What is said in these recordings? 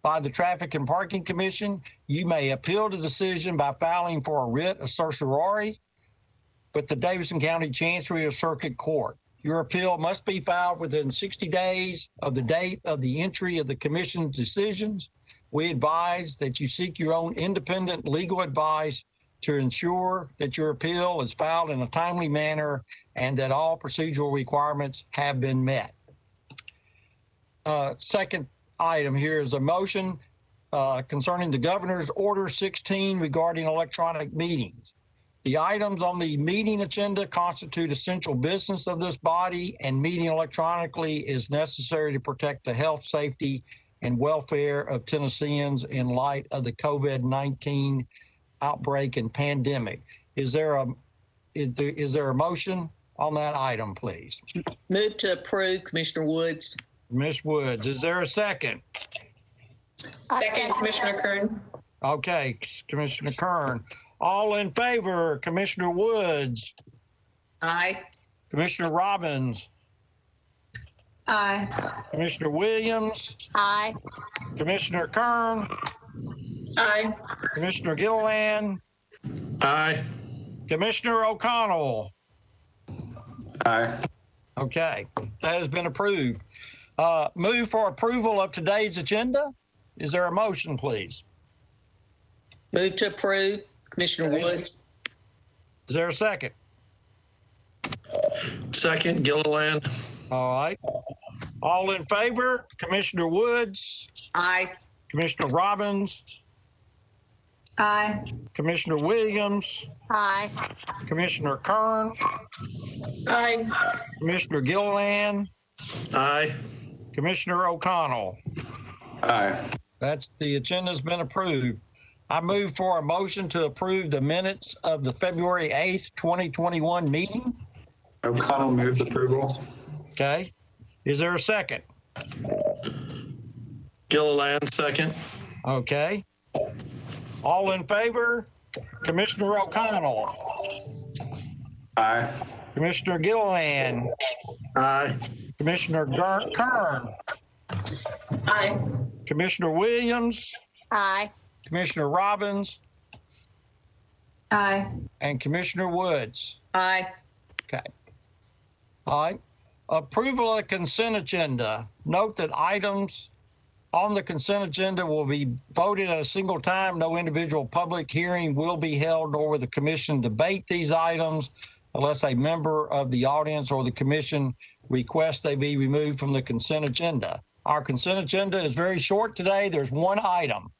by the Traffic and Parking Commission. You may appeal the decision by filing for a writ of certiorari with the Davidson County Chancery or Circuit Court. Your appeal must be filed within 60 days of the date of the entry of the Commission's decisions. We advise that you seek your own independent legal advice to ensure that your appeal is filed in a timely manner and that all procedural requirements have been met. Second item here is a motion concerning the Governor's Order 16 regarding electronic meetings. The items on the meeting agenda constitute essential business of this body, and meeting electronically is necessary to protect the health, safety, and welfare of Tennesseans in light of the COVID-19 outbreak and pandemic. Is there a motion on that item, please? Move to approve, Commissioner Woods. Ms. Woods, is there a second? Second, Commissioner Kern. Okay, Commissioner Kern. All in favor, Commissioner Woods? Aye. Commissioner Robbins? Aye. Commissioner Williams? Aye. Commissioner Kern? Aye. Commissioner Gilliland? Aye. Commissioner O'Connell? Aye. Okay, that has been approved. Move for approval of today's agenda. Is there a motion, please? Move to approve, Commissioner Woods. Is there a second? Second, Gilliland. All right. All in favor, Commissioner Woods? Aye. Commissioner Robbins? Aye. Commissioner Williams? Aye. Commissioner Kern? Aye. Commissioner Gilliland? Aye. Commissioner O'Connell? Aye. The agenda's been approved. I move for a motion to approve the minutes of the February 8th, 2021 meeting. O'Connell moves approval. Okay. Is there a second? Gilliland second. Okay. All in favor? Commissioner O'Connell? Aye. Commissioner Gilliland? Aye. Commissioner Kern? Aye. Commissioner Williams? Aye. Commissioner Robbins? Aye. And Commissioner Woods? Aye. Okay. All right. Approval of the consent agenda. Note that items on the consent agenda will be voted at a single time. No individual public hearing will be held, nor will the commission debate these items unless a member of the audience or the commission requests they be removed from the consent agenda. Our consent agenda is very short today. There's one item.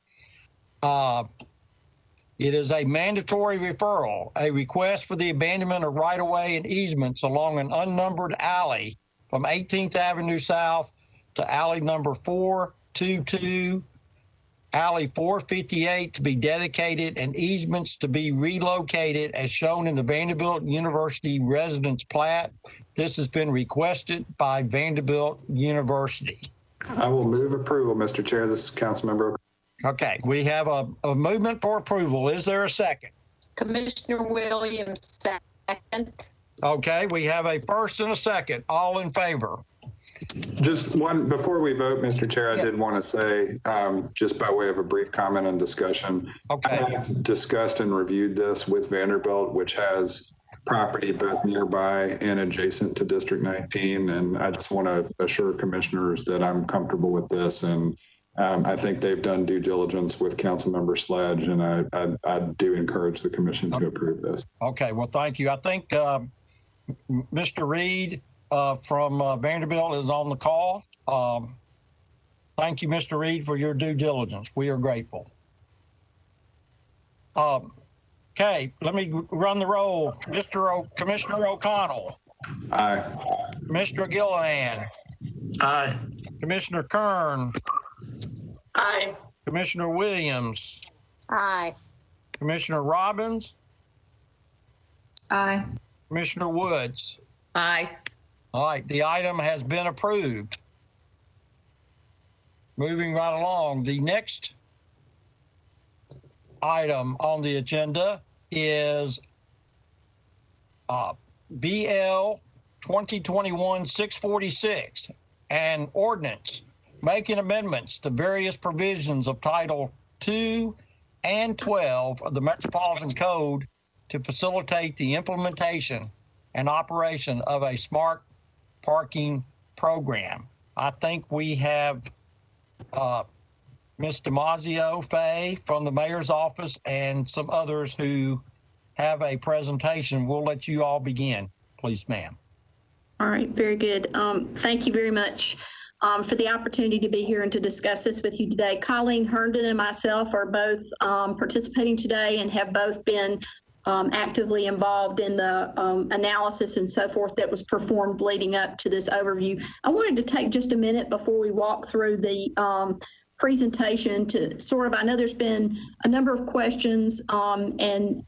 It is a mandatory referral, a request for the abandonment of right-of-way and easements along an unnumbered alley from 18th Avenue South to alley number 422, alley 458 to be dedicated, and easements to be relocated as shown in the Vanderbilt University residence plat. This has been requested by Vanderbilt University. I will move approval, Mr. Chair. This is Councilmember. Okay, we have a movement for approval. Is there a second? Commissioner Williams, second. Okay, we have a first and a second. All in favor? Just one, before we vote, Mr. Chair, I did want to say, just by way of a brief comment and discussion, Okay. I have discussed and reviewed this with Vanderbilt, which has property both nearby and adjacent to District 19. And I just want to assure commissioners that I'm comfortable with this. And I think they've done due diligence with Councilmember Sledge, and I do encourage the commission to approve this. Okay, well, thank you. I think Mr. Reed from Vanderbilt is on the call. Thank you, Mr. Reed, for your due diligence. We are grateful. Okay, let me run the roll. Commissioner O'Connell. Aye. Commissioner Gilliland. Aye. Commissioner Kern. Aye. Commissioner Williams. Aye. Commissioner Robbins. Aye. Commissioner Woods. Aye. All right, the item has been approved. Moving right along, the next item on the agenda is BL 2021-646, an ordinance making amendments to various provisions of Title 2 and 12 of the Metropolitan Code to facilitate the implementation and operation of a smart parking program. I think we have Ms. DiMaggio Faye from the mayor's office and some others who have a presentation. We'll let you all begin, please, ma'am. All right, very good. Thank you very much for the opportunity to be here and to discuss this with you today. Colleen Herndon and myself are both participating today and have both been actively involved in the analysis and so forth that was performed leading up to this overview. I wanted to take just a minute before we walk through the presentation to sort of, I know there's been a number of questions and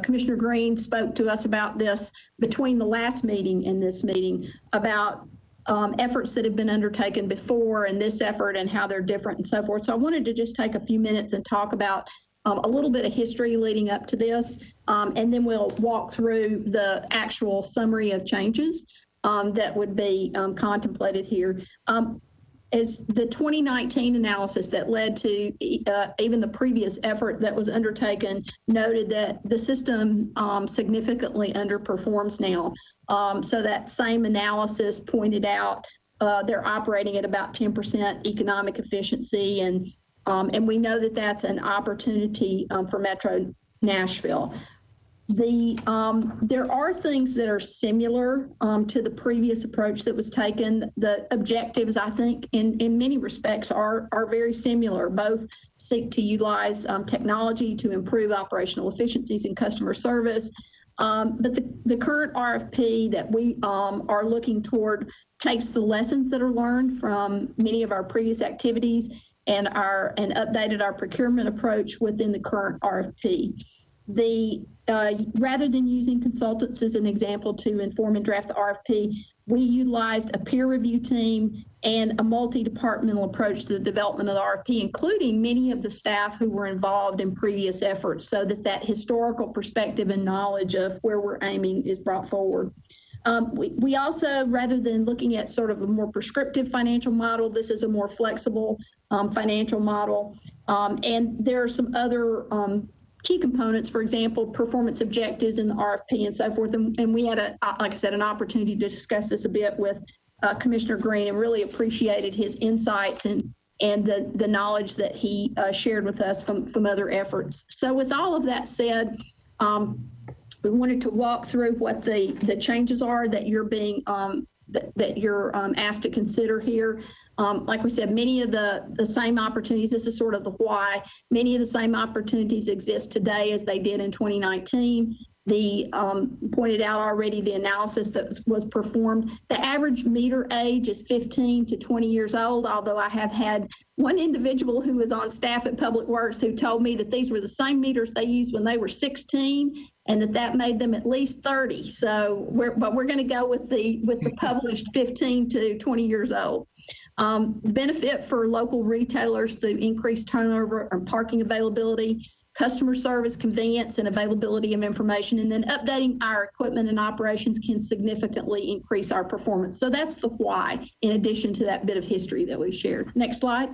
Commissioner Green spoke to us about this between the last meeting and this meeting about efforts that have been undertaken before and this effort and how they're different and so forth. So I wanted to just take a few minutes and talk about a little bit of history leading up to this, and then we'll walk through the actual summary of changes that would be contemplated here. As the 2019 analysis that led to even the previous effort that was undertaken noted that the system significantly underperforms now. So that same analysis pointed out they're operating at about 10% economic efficiency, and we know that that's an opportunity for Metro Nashville. There are things that are similar to the previous approach that was taken. The objectives, I think, in many respects are very similar. Both seek to utilize technology to improve operational efficiencies and customer service. But the current RFP that we are looking toward takes the lessons that are learned from many of our previous activities and updated our procurement approach within the current RFP. Rather than using consultants as an example to inform and draft the RFP, we utilized a peer review team and a multi-departmental approach to the development of the RFP, including many of the staff who were involved in previous efforts, so that historical perspective and knowledge of where we're aiming is brought forward. We also, rather than looking at sort of a more prescriptive financial model, this is a more flexible financial model. And there are some other key components, for example, performance objectives in the RFP and so forth. And we had, like I said, an opportunity to discuss this a bit with Commissioner Green and really appreciated his insights and the knowledge that he shared with us from other efforts. So with all of that said, we wanted to walk through what the changes are that you're being that you're asked to consider here. Like we said, many of the same opportunities, this is sort of the why, many of the same opportunities exist today as they did in 2019. The pointed out already the analysis that was performed. The average meter age is 15 to 20 years old, although I have had one individual who was on staff at Public Works who told me that these were the same meters they used when they were 16 and that made them at least 30. So we're going to go with the published 15 to 20 years old. The benefit for local retailers through increased turnover and parking availability, customer service, convenience, and availability of information, and then updating our equipment and operations can significantly increase our performance. So that's the why, in addition to that bit of history that we've shared. Next slide.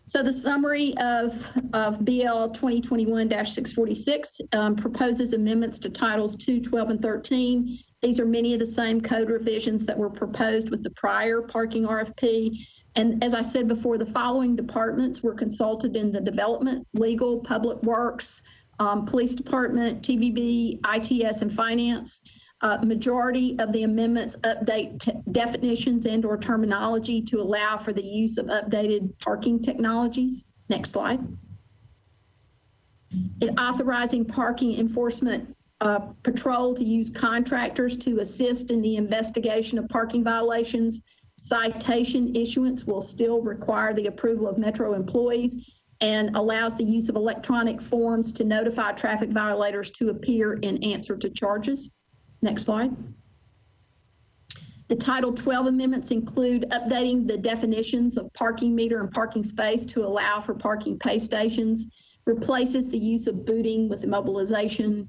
So the summary of BL 2021-646 proposes amendments to Titles 2, 12, and 13. These are many of the same code revisions that were proposed with the prior parking RFP. And as I said before, the following departments were consulted in the development, legal, public works, police department, TVB, ITS, and finance. Majority of the amendments update definitions and or terminology to allow for the use of updated parking technologies. Next slide. Authorizing parking enforcement patrol to use contractors to assist in the investigation of parking violations. Citation issuance will still require the approval of Metro employees and allows the use of electronic forms to notify traffic violators to appear in answer to charges. Next slide. The Title 12 amendments include updating the definitions of parking meter and parking space to allow for parking pay stations, replaces the use of booting with immobilization,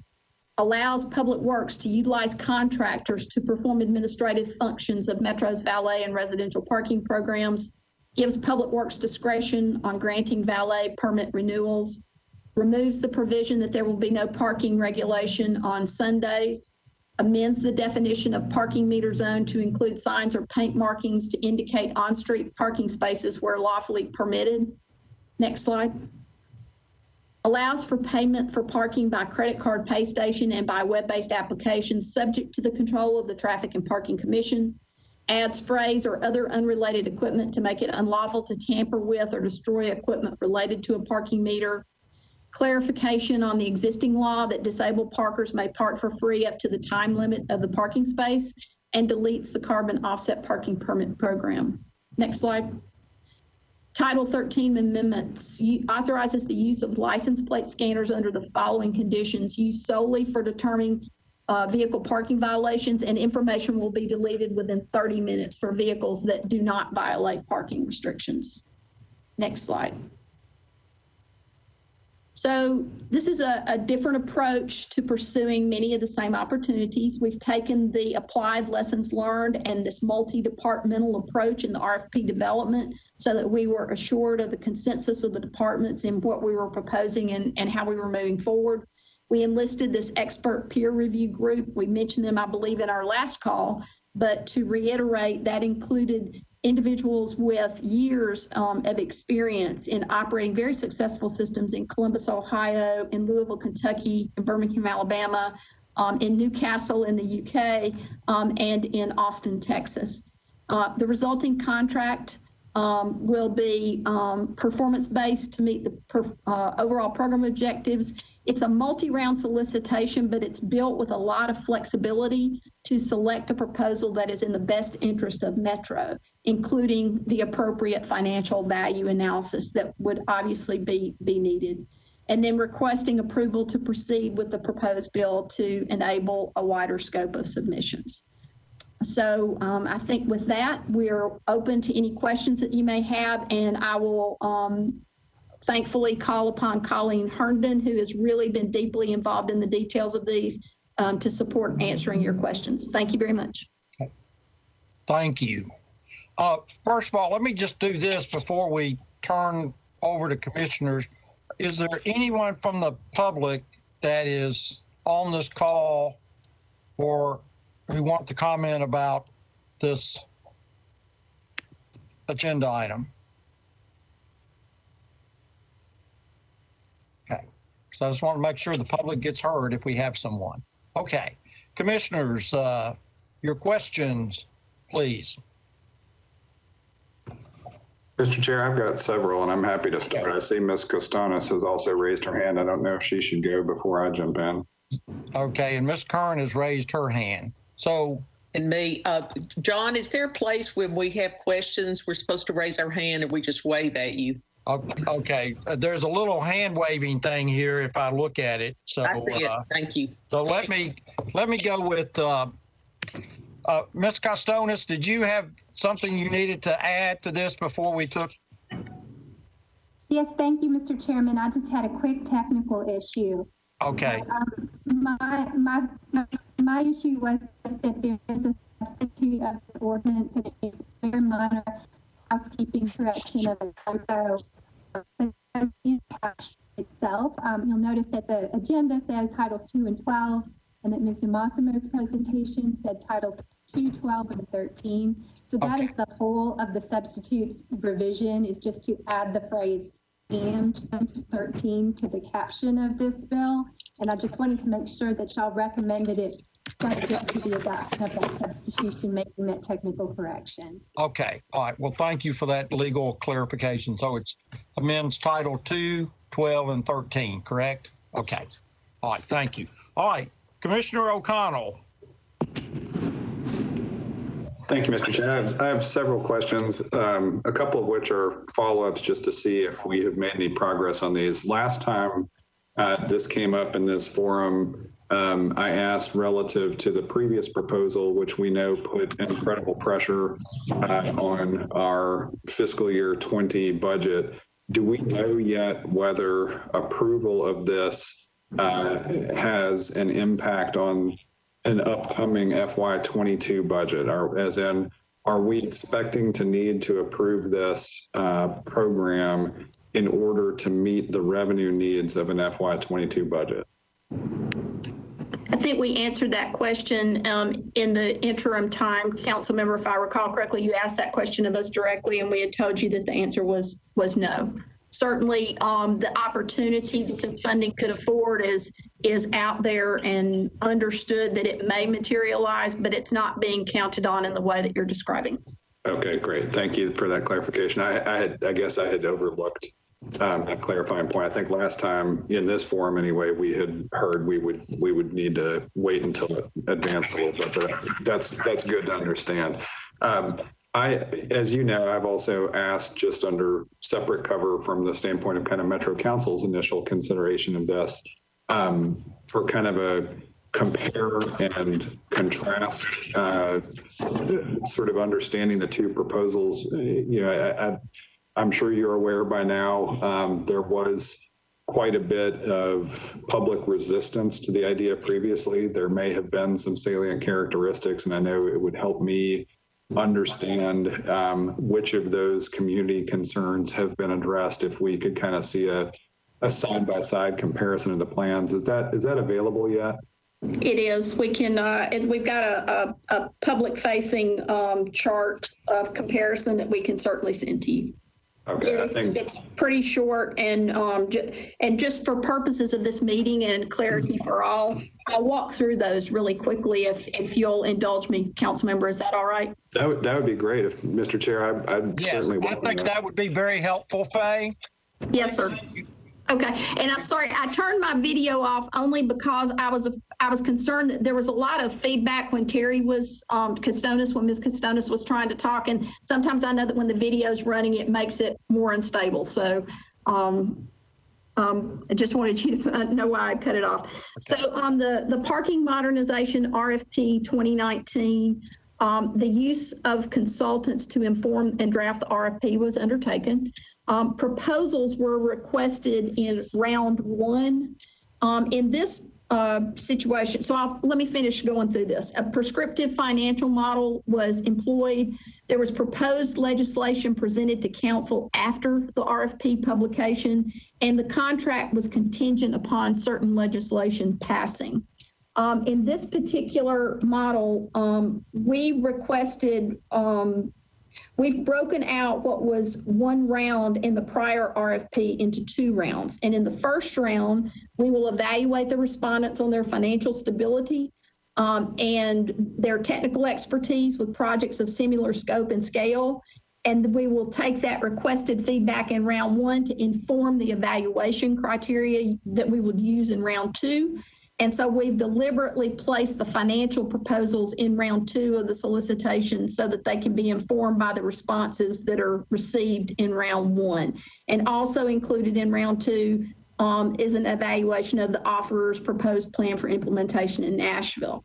allows Public Works to utilize contractors to perform administrative functions of Metro's valet and residential parking programs, gives Public Works discretion on granting valet permit renewals, removes the provision that there will be no parking regulation on Sundays, amends the definition of parking meter zone to include signs or paint markings to indicate on-street parking spaces where lawfully permitted. Next slide. Allows for payment for parking by credit card pay station and by web-based applications subject to the control of the Traffic and Parking Commission. Adds phrase or other unrelated equipment to make it unlawful to tamper with or destroy equipment related to a parking meter. Clarification on the existing law that disabled parkers may park for free up to the time limit of the parking space, and deletes the carbon offset parking permit program. Next slide. Title 13 amendments authorizes the use of license plate scanners under the following conditions: used solely for determining vehicle parking violations, and information will be deleted within 30 minutes for vehicles that do not violate parking restrictions. Next slide. So this is a different approach to pursuing many of the same opportunities. We've taken the applied lessons learned and this multi-departmental approach in the RFP development so that we were assured of the consensus of the departments in what we were proposing and how we were moving forward. We enlisted this expert peer review group. We mentioned them, I believe, in our last call, but to reiterate, that included individuals with years of experience in operating very successful systems in Columbus, Ohio, in Louisville, Kentucky, in Birmingham, Alabama, in Newcastle in the UK, and in Austin, Texas. The resulting contract will be performance-based to meet the overall program objectives. It's a multi-round solicitation, but it's built with a lot of flexibility to select a proposal that is in the best interest of Metro, including the appropriate financial value analysis that would obviously be needed. And then requesting approval to proceed with the proposed bill to enable a wider scope of submissions. So I think with that, we're open to any questions that you may have, and I will thankfully call upon Colleen Herndon, who has really been deeply involved in the details of these, to support answering your questions. Thank you very much. Thank you. First of all, let me just do this before we turn over to commissioners. Is there anyone from the public that is on this call or who want to comment about this agenda item? Okay, so I just want to make sure the public gets heard if we have someone. Okay, commissioners, your questions, please. Mr. Chair, I've got several, and I'm happy to start. I see Ms. Costonis has also raised her hand. I don't know if she should go before I jump in. Okay, and Ms. Kern has raised her hand. So, And me, John, is there a place when we have questions, we're supposed to raise our hand and we just wave at you? okay, there's a little hand waving thing here if I look at it. So I see it. Thank you. So let me go with Ms. Costonis. Did you have something you needed to add to this before we took? Yes, thank you, Mr. Chairman. I just had a quick technical issue. Okay. My issue was that there is a substitute of the ordinance, and it's a very minor housekeeping correction of a typo in itself. You'll notice that the agenda says titles 2 and 12, and that Ms. Massimo's presentation said titles 2, 12, and 13. So that is the whole of the substitutes revision, is just to add the phrase and 13 to the caption of this bill. And I just wanted to make sure that y'all recommended it subject to the adoption of that substitution, making that technical correction. Okay. All right. Well, thank you for that legal clarification. So it's amends title 2, 12, and 13, correct? Okay. All right. Thank you. All right. Commissioner O'Connell. Thank you, Mr. Chair. I have several questions, a couple of which are follow-ups just to see if we have made any progress on these. Last time this came up in this forum, I asked relative to the previous proposal, which we know put incredible pressure on our fiscal year 20 budget. Do we know yet whether approval of this has an impact on an upcoming FY22 budget, or as in, are we expecting to need to approve this program in order to meet the revenue needs of an FY22 budget? I think we answered that question in the interim time. Councilmember, if I recall correctly, you asked that question of us directly, and we had told you that the answer was no. Certainly, the opportunity that this funding could afford is out there and understood that it may materialize, but it's not being counted on in the way that you're describing. Okay, great. Thank you for that clarification. I guess I had overlooked a clarifying point. I think last time in this forum anyway, we had heard we would need to wait until it advanced a little bit, but that's good to understand. As you know, I've also asked, just under separate cover from the standpoint of kind of Metro Council's initial consideration of this, for kind of a compare and contrast sort of understanding the two proposals. I'm sure you're aware by now, there was quite a bit of public resistance to the idea previously. There may have been some salient characteristics, and I know it would help me understand which of those community concerns have been addressed if we could kind of see a side-by-side comparison of the plans. Is that available yet? It is. We can. We've got a public-facing chart of comparison that we can certainly send to you. Okay, it's pretty short, and just for purposes of this meeting and clarity for all, I'll walk through those really quickly if you'll indulge me, council member. Is that all right? That would be great. If Mr. Chair, I'd certainly. Yes, I think that would be very helpful, Faye. Yes, sir. Okay, and I'm sorry, I turned my video off only because I was concerned that there was a lot of feedback when Terry was when Ms. Costonis was trying to talk, and sometimes I know that when the video's running, it makes it more unstable. So I just wanted you to know why I cut it off. Okay. So on the parking modernization RFP 2019, the use of consultants to inform and draft the RFP was undertaken. Proposals were requested in round one. In this situation, so let me finish going through this. A prescriptive financial model was employed. There was proposed legislation presented to council after the RFP publication, and the contract was contingent upon certain legislation passing. In this particular model, we requested, we've broken out what was one round in the prior RFP into two rounds. And in the first round, we will evaluate the respondents on their financial stability and their technical expertise with projects of similar scope and scale. And we will take that requested feedback in round one to inform the evaluation criteria that we would use in round two. And so we've deliberately placed the financial proposals in round two of the solicitation so that they can be informed by the responses that are received in round one. And also included in round two is an evaluation of the offeror's proposed plan for implementation in Nashville.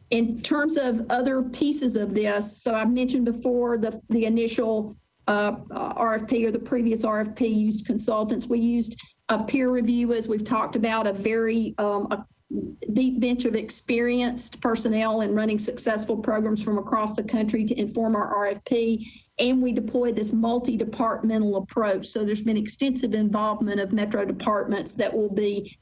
In terms of other pieces of this, so I mentioned before the initial RFP or the previous RFP used consultants. We used a peer review, as we've talked about, a very deep bench of experienced personnel in running successful programs from across the country to inform our RFP. And we deployed this multi-departmental approach. So there's been extensive involvement of Metro departments that will be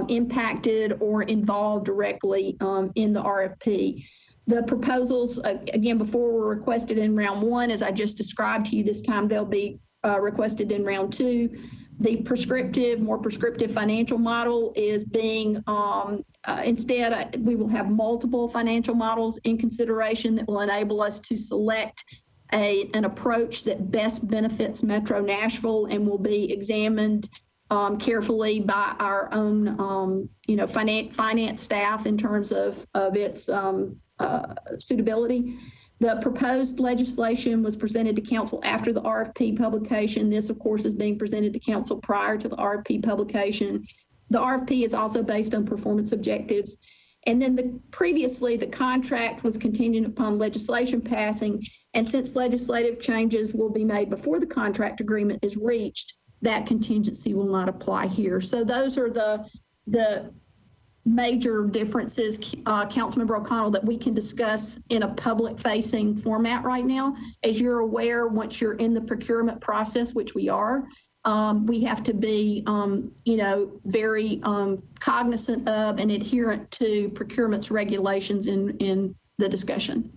impacted or involved directly in the RFP. The proposals, again, before were requested in round one, as I just described to you. This time they'll be requested in round two. The more prescriptive financial model is being, instead, we will have multiple financial models in consideration that will enable us to select an approach that best benefits Metro Nashville and will be examined carefully by our own, finance staff in terms of its suitability. The proposed legislation was presented to council after the RFP publication. This, of course, is being presented to council prior to the RFP publication. The RFP is also based on performance objectives. And then previously, the contract was contingent upon legislation passing. And since legislative changes will be made before the contract agreement is reached, that contingency will not apply here. So those are the major differences, Councilmember O'Connell, that we can discuss in a public-facing format right now. As you're aware, once you're in the procurement process, which we are, we have to be, very cognizant of and adherent to procurement's regulations in the discussion.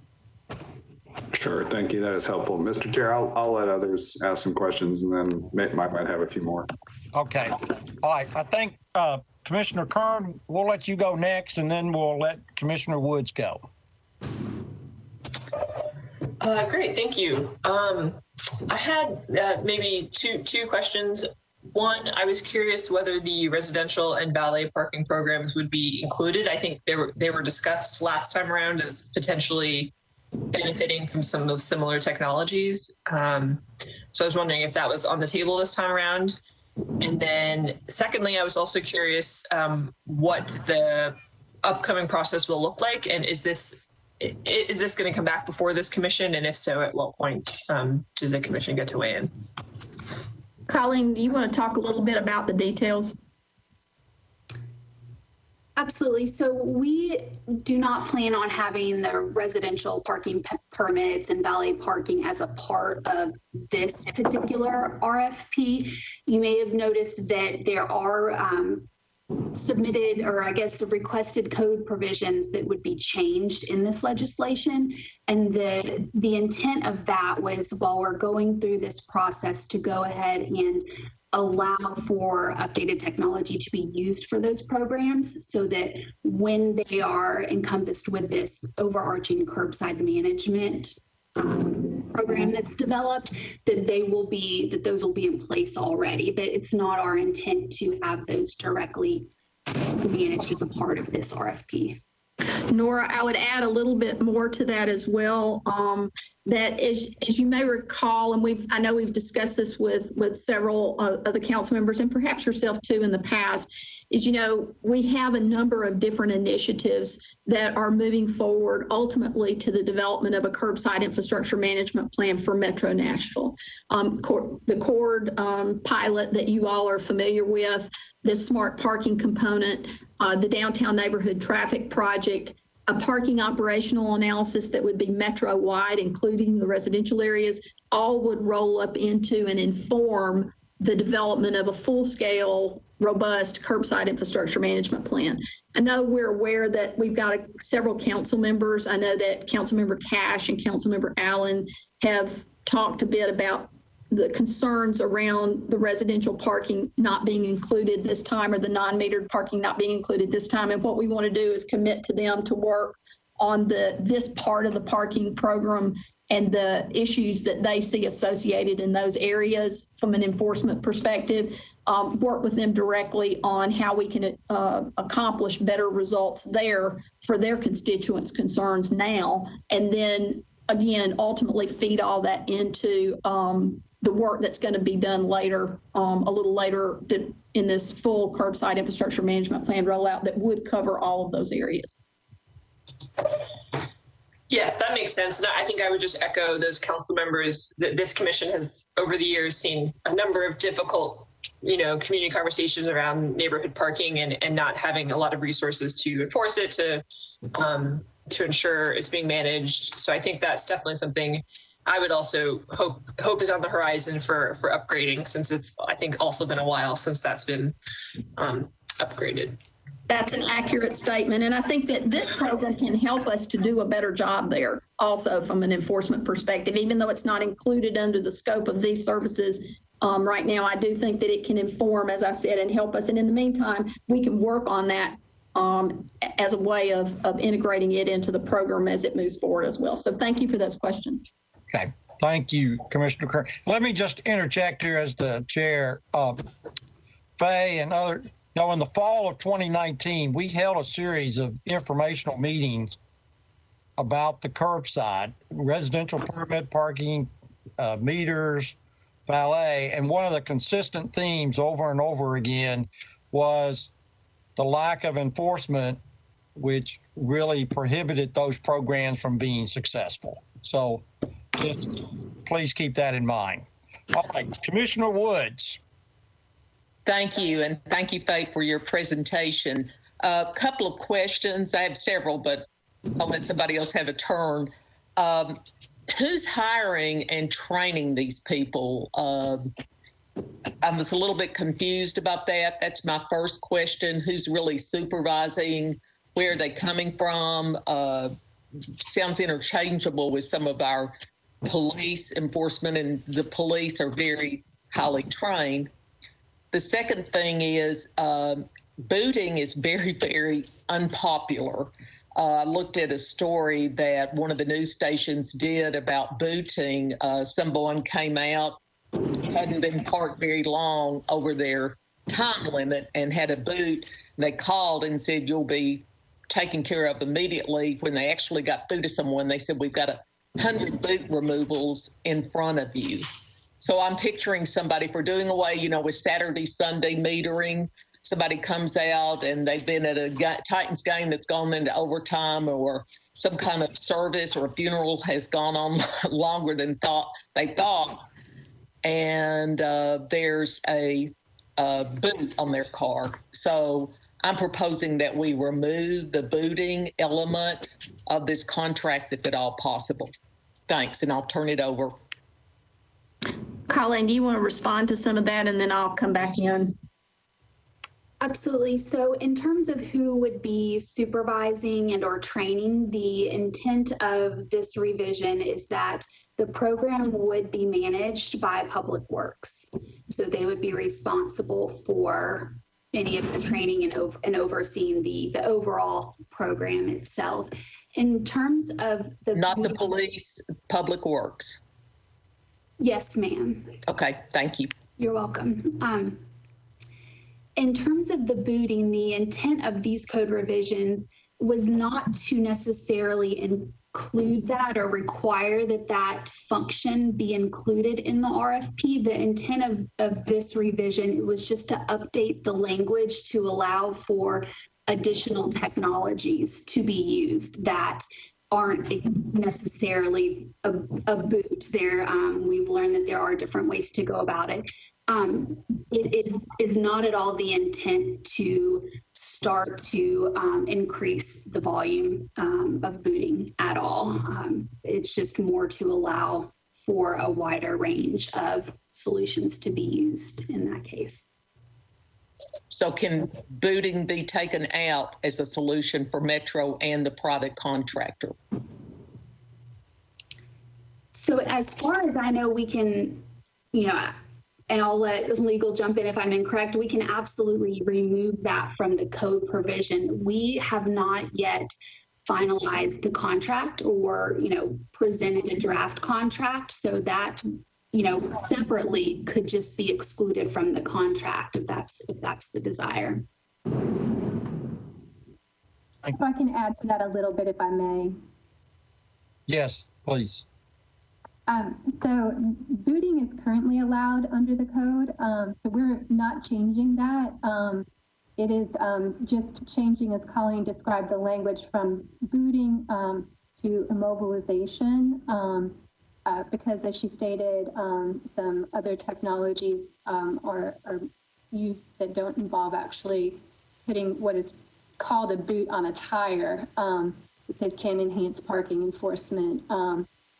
Sure. Thank you. That is helpful. Mr. Chair, I'll let others ask some questions and then might have a few more. Okay. All right. I think Commissioner Kern, we'll let you go next, and then we'll let Commissioner Woods go. Great. Thank you. I had maybe two questions. One, I was curious whether the residential and valet parking programs would be included. I think they were discussed last time around as potentially benefiting from some of similar technologies. So I was wondering if that was on the table this time around. And then secondly, I was also curious what the upcoming process will look like. And is this going to come back before this commission? And if so, at what point does the commission get to weigh in? Colleen, do you want to talk a little bit about the details? Absolutely. So we do not plan on having the residential parking permits and valet parking as a part of this particular RFP. You may have noticed that there are submitted, or I guess requested code provisions that would be changed in this legislation. And the intent of that was, while we're going through this process, to go ahead and allow for updated technology to be used for those programs, so that when they are encompassed with this overarching curbside management program that's developed, that those will be in place already. But it's not our intent to have those directly managed as a part of this RFP. Nora, I would add a little bit more to that as well. That as you may recall, and I know we've discussed this with several of the council members, and perhaps yourself too in the past, is, we have a number of different initiatives that are moving forward ultimately to the development of a curbside infrastructure management plan for Metro Nashville. The CORD pilot that you all are familiar with, the smart parking component, the downtown neighborhood traffic project, a parking operational analysis that would be metro-wide, including the residential areas, all would roll up into and inform the development of a full-scale, robust curbside infrastructure management plan. I know we're aware that we've got several council members. I know that Councilmember Cash and Councilmember Allen have talked a bit about the concerns around the residential parking not being included this time, or the non-metered parking not being included this time. And what we want to do is commit to them to work on this part of the parking program and the issues that they see associated in those areas from an enforcement perspective, work with them directly on how we can accomplish better results there for their constituents' concerns now. And then again, ultimately feed all that into the work that's going to be done later, a little later in this full curbside infrastructure management plan rollout that would cover all of those areas. Yes, that makes sense. And I think I would just echo those council members that this commission has over the years seen a number of difficult, community conversations around neighborhood parking and not having a lot of resources to enforce it, to ensure it's being managed. So I think that's definitely something I would also hope is on the horizon for upgrading, since it's, I think, also been a while since that's been upgraded. That's an accurate statement. And I think that this program can help us to do a better job there also from an enforcement perspective, even though it's not included under the scope of these services right now. I do think that it can inform, as I said, and help us. And in the meantime, we can work on that as a way of integrating it into the program as it moves forward as well. So thank you for those questions. Okay. Thank you, Commissioner Kern. Let me just interject here as the chair. Faye and other, in the fall of 2019, we held a series of informational meetings about the curbside, residential permit parking, meters, valet. And one of the consistent themes over and over again was the lack of enforcement, which really prohibited those programs from being successful. So just please keep that in mind. All right, Commissioner Woods. Thank you. And thank you, Faye, for your presentation. A couple of questions. I have several, but I'll let somebody else have a turn. Who's hiring and training these people? I was a little bit confused about that. That's my first question. Who's really supervising? Where are they coming from? Sounds interchangeable with some of our police enforcement, and the police are very highly trained. The second thing is booting is very, very unpopular. I looked at a story that one of the news stations did about booting. Someone came out, hadn't been parked very long over their time limit and had a boot. They called and said, you'll be taken care of immediately. When they actually got through to someone, they said, we've got 100 boot removals in front of you. So I'm picturing somebody, if we're doing away, with Saturday, Sunday metering, somebody comes out and they've been at a Titans game that's gone into overtime, or some kind of service or a funeral has gone on longer than they thought. And there's a boot on their car. So I'm proposing that we remove the booting element of this contract if at all possible. Thanks, and I'll turn it over. Colleen, do you want to respond to some of that, and then I'll come back in? Absolutely. So in terms of who would be supervising and or training, the intent of this revision is that the program would be managed by Public Works. So they would be responsible for any of the training and overseeing the overall program itself. In terms of the— Not the police, Public Works. Yes, ma'am. Okay, thank you. You're welcome. In terms of the booting, the intent of these code revisions was not to necessarily include that or require that function be included in the RFP. The intent of this revision was just to update the language to allow for additional technologies to be used that aren't necessarily a boot. We've learned that there are different ways to go about it. It is not at all the intent to start to increase the volume of booting at all. It's just more to allow for a wider range of solutions to be used in that case. So can booting be taken out as a solution for Metro and the private contractor? So as far as I know, we can, and I'll let legal jump in if I'm incorrect, we can absolutely remove that from the code provision. We have not yet finalized the contract or, presented a draft contract, so that, separately could just be excluded from the contract if that's the desire. If I can add to that a little bit, if I may. Yes, please. So booting is currently allowed under the code, so we're not changing that. It is just changing, as Colleen described, the language from booting to immobilization, because as she stated, some other technologies are used that don't involve actually putting what is called a boot on a tire that can enhance parking enforcement.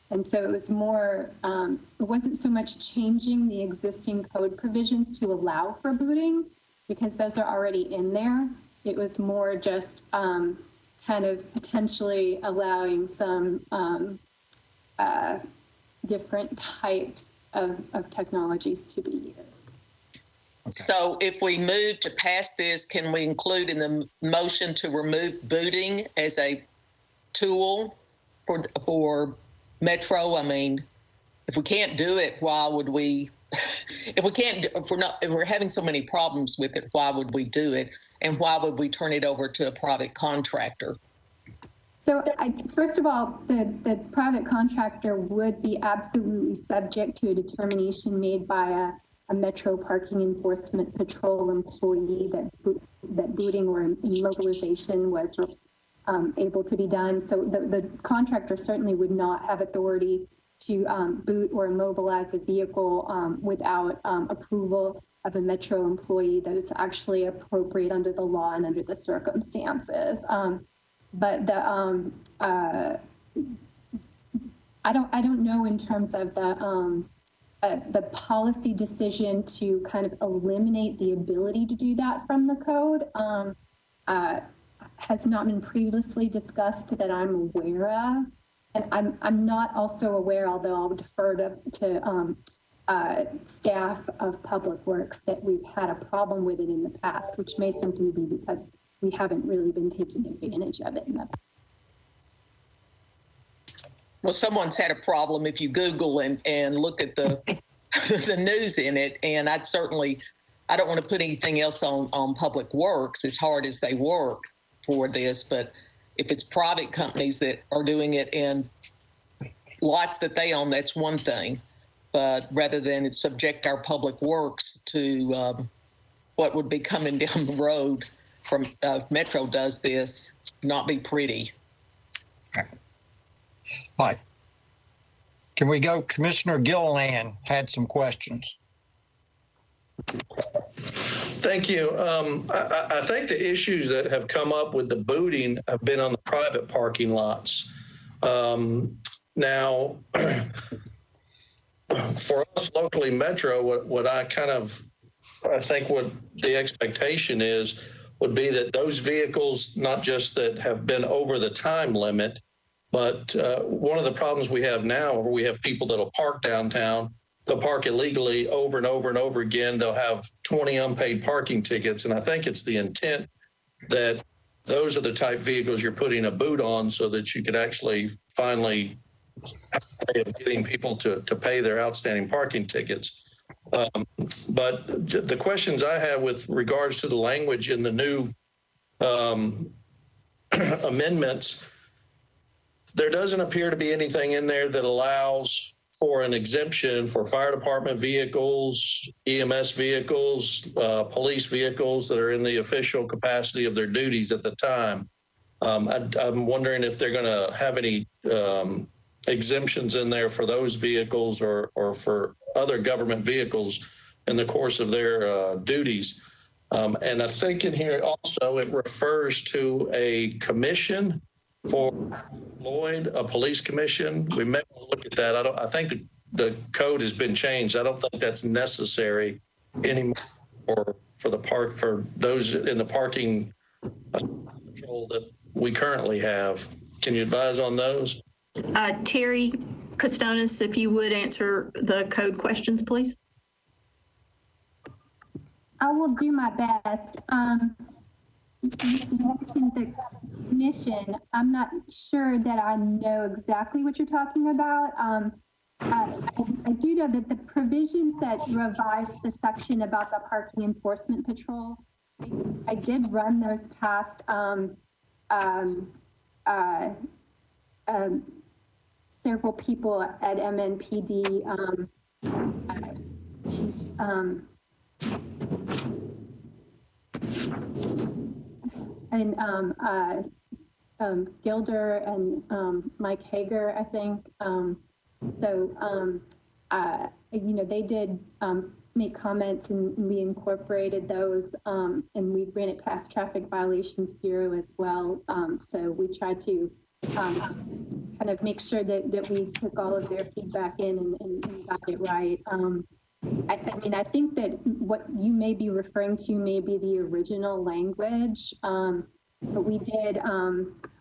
And so it was more, it wasn't so much changing the existing code provisions to allow for booting, because those are already in there. It was more just kind of potentially allowing some different types of technologies to be used. Okay. So if we move to pass this, can we include in the motion to remove booting as a tool for Metro? I mean, if we can't do it, why would we? If we're having so many problems with it, why would we do it? And why would we turn it over to a private contractor? So first of all, the private contractor would be absolutely subject to a determination made by a Metro Parking Enforcement Patrol employee that booting or immobilization was able to be done. So the contractor certainly would not have authority to boot or immobilize a vehicle without approval of a Metro employee, that it's actually appropriate under the law and under the circumstances. But the I don't know in terms of the policy decision to kind of eliminate the ability to do that from the code. Has not been previously discussed that I'm aware of. And I'm not also aware, although I'll defer to staff of Public Works, that we've had a problem with it in the past, which may simply be because we haven't really been taking advantage of it in the past. Well, someone's had a problem if you Google and look at the the news in it. And I don't want to put anything else on Public Works, as hard as they work for this. But if it's private companies that are doing it in lots that they own, that's one thing. But rather than subject our Public Works to what would be coming down the road from Metro does this, not be pretty. Right. Can we go? Commissioner Gilliland had some questions. Thank you. I think the issues that have come up with the booting have been on the private parking lots. Now, for us locally, Metro, what I think what the expectation is would be that those vehicles, not just that have been over the time limit, but one of the problems we have now, where we have people that'll park downtown, they'll park illegally over and over and over again. They'll have 20 unpaid parking tickets. And I think it's the intent that those are the type vehicles you're putting a boot on so that you could actually finally have a way of getting people to pay their outstanding parking tickets. But the questions I have with regards to the language in the new amendments, there doesn't appear to be anything in there that allows for an exemption for fire department vehicles, EMS vehicles, police vehicles that are in the official capacity of their duties at the time. I'm wondering if they're going to have any exemptions in there for those vehicles or for other government vehicles in the course of their duties. And I think in here also it refers to a commission for Lloyd, a police commission. We may look at that. I think the code has been changed. I don't think that's necessary anymore for those in the parking control that we currently have. Can you advise on those? Terry Costonis, if you would answer the code questions, please. I will do my best. You mentioned the commission. I'm not sure that I know exactly what you're talking about. I do know that the provisions that revised the section about the parking enforcement patrol, I did run those past several people at MNPD. And Gilder and Mike Hager, I think. They did make comments, and we incorporated those, and we ran it past Traffic Violations Bureau as well. So we tried to kind of make sure that we took all of their feedback in and got it right. I think that what you may be referring to may be the original language, but we did,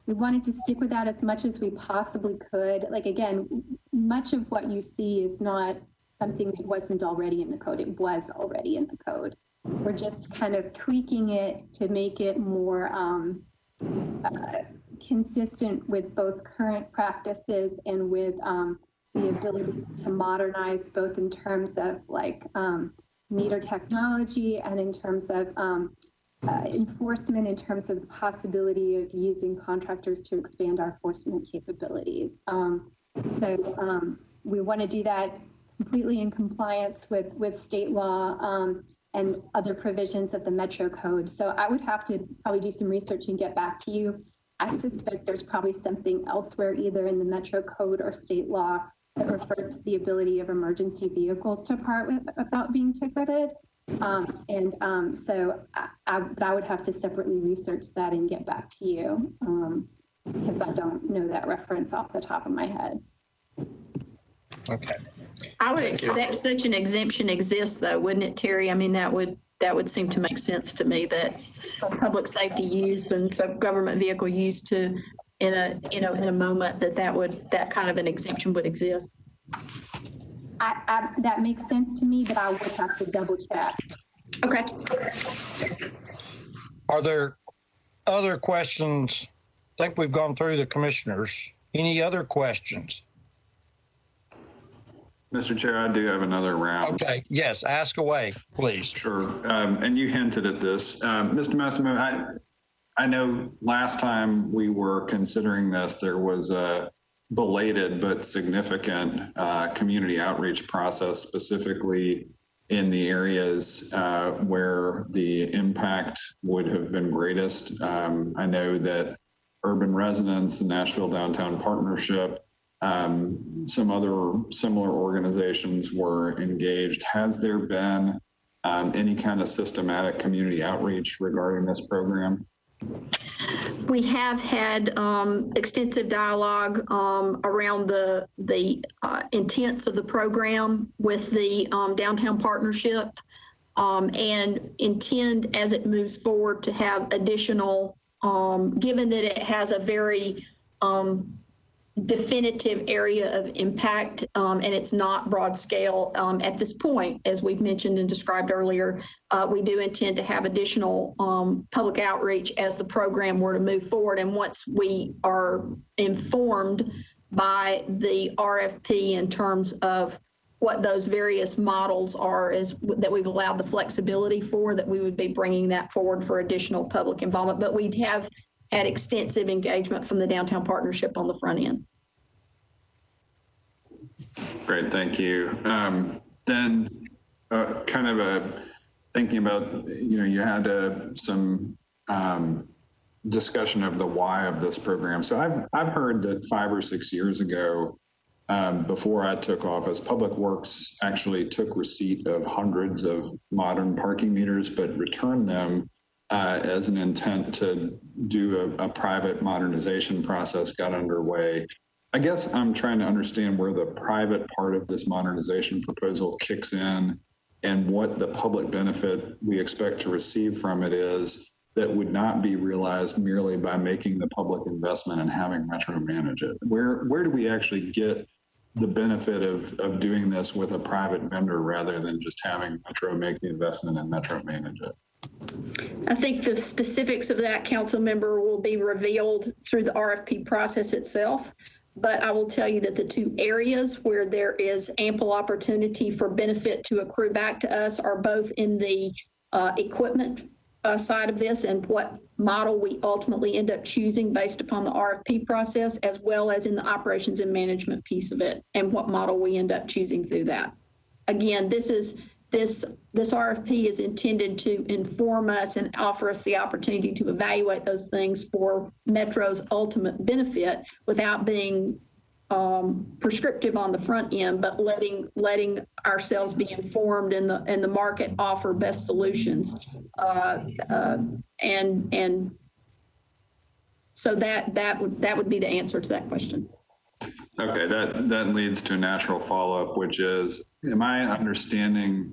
we wanted to stick with that as much as we possibly could. Like, again, much of what you see is not something that wasn't already in the code. It was already in the code. We're just kind of tweaking it to make it more consistent with both current practices and with the ability to modernize, both in terms of meter technology and in terms of enforcement, in terms of the possibility of using contractors to expand our enforcement capabilities. We want to do that completely in compliance with state law and other provisions of the Metro Code. So I would have to probably do some research and get back to you. I suspect there's probably something elsewhere, either in the Metro Code or state law, that refers to the ability of emergency vehicles to part without being ticketed. So I would have to separately research that and get back to you because I don't know that reference off the top of my head. Okay. I would expect such an exemption exists though, wouldn't it, Terry? I mean, that would seem to make sense to me that for public safety use and so government vehicle use to in a moment that kind of an exemption would exist. That makes sense to me, but I would have to double check. Okay. Are there other questions? I think we've gone through the commissioners. Any other questions? Mr. Chair, I do have another round. Okay, yes, ask away, please. Sure. And you hinted at this. Mr. Massimo, I know last time we were considering this, there was a belated but significant community outreach process, specifically in the areas where the impact would have been greatest. I know that urban residents, the Nashville Downtown Partnership, some other similar organizations were engaged. Has there been any kind of systematic community outreach regarding this program? We have had extensive dialogue around the intents of the program with the Downtown Partnership and intend as it moves forward to have additional, given that it has a very definitive area of impact and it's not broad scale at this point, as we've mentioned and described earlier. We do intend to have additional public outreach as the program were to move forward. And once we are informed by the RFP in terms of what those various models are, is that we've allowed the flexibility for, that we would be bringing that forward for additional public involvement. But we have had extensive engagement from the Downtown Partnership on the front end. Great, thank you. Then kind of thinking about, you had some discussion of the why of this program. So I've heard that 5 or 6 years ago, before I took office, Public Works actually took receipt of hundreds of modern parking meters, but returned them as an intent to do a private modernization process got underway. I guess I'm trying to understand where the private part of this modernization proposal kicks in and what the public benefit we expect to receive from it is that would not be realized merely by making the public investment and having Metro manage it. Where do we actually get the benefit of doing this with a private vendor rather than just having Metro make the investment and Metro manage it? I think the specifics of that, council member, will be revealed through the RFP process itself. But I will tell you that the two areas where there is ample opportunity for benefit to accrue back to us are both in the equipment side of this and what model we ultimately end up choosing based upon the RFP process, as well as in the operations and management piece of it and what model we end up choosing through that. Again, this RFP is intended to inform us and offer us the opportunity to evaluate those things for Metro's ultimate benefit without being prescriptive on the front end, but letting ourselves be informed and the market offer best solutions. And so that would be the answer to that question. Okay, that leads to a natural follow-up, which is, am I understanding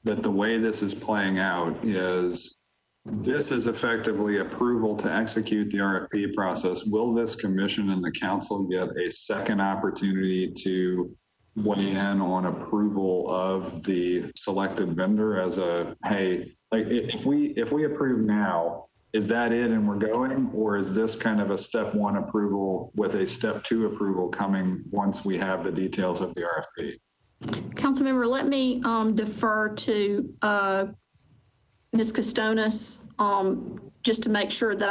that the way this is playing out is this is effectively approval to execute the RFP process? Will this commission and the council get a second opportunity to weigh in on approval of the selected vendor as a, hey, like if we approve now, is that it and we're going, or is this kind of a step one approval with a step two approval coming once we have the details of the RFP? Councilmember, let me defer to Ms. Costonis just to make sure that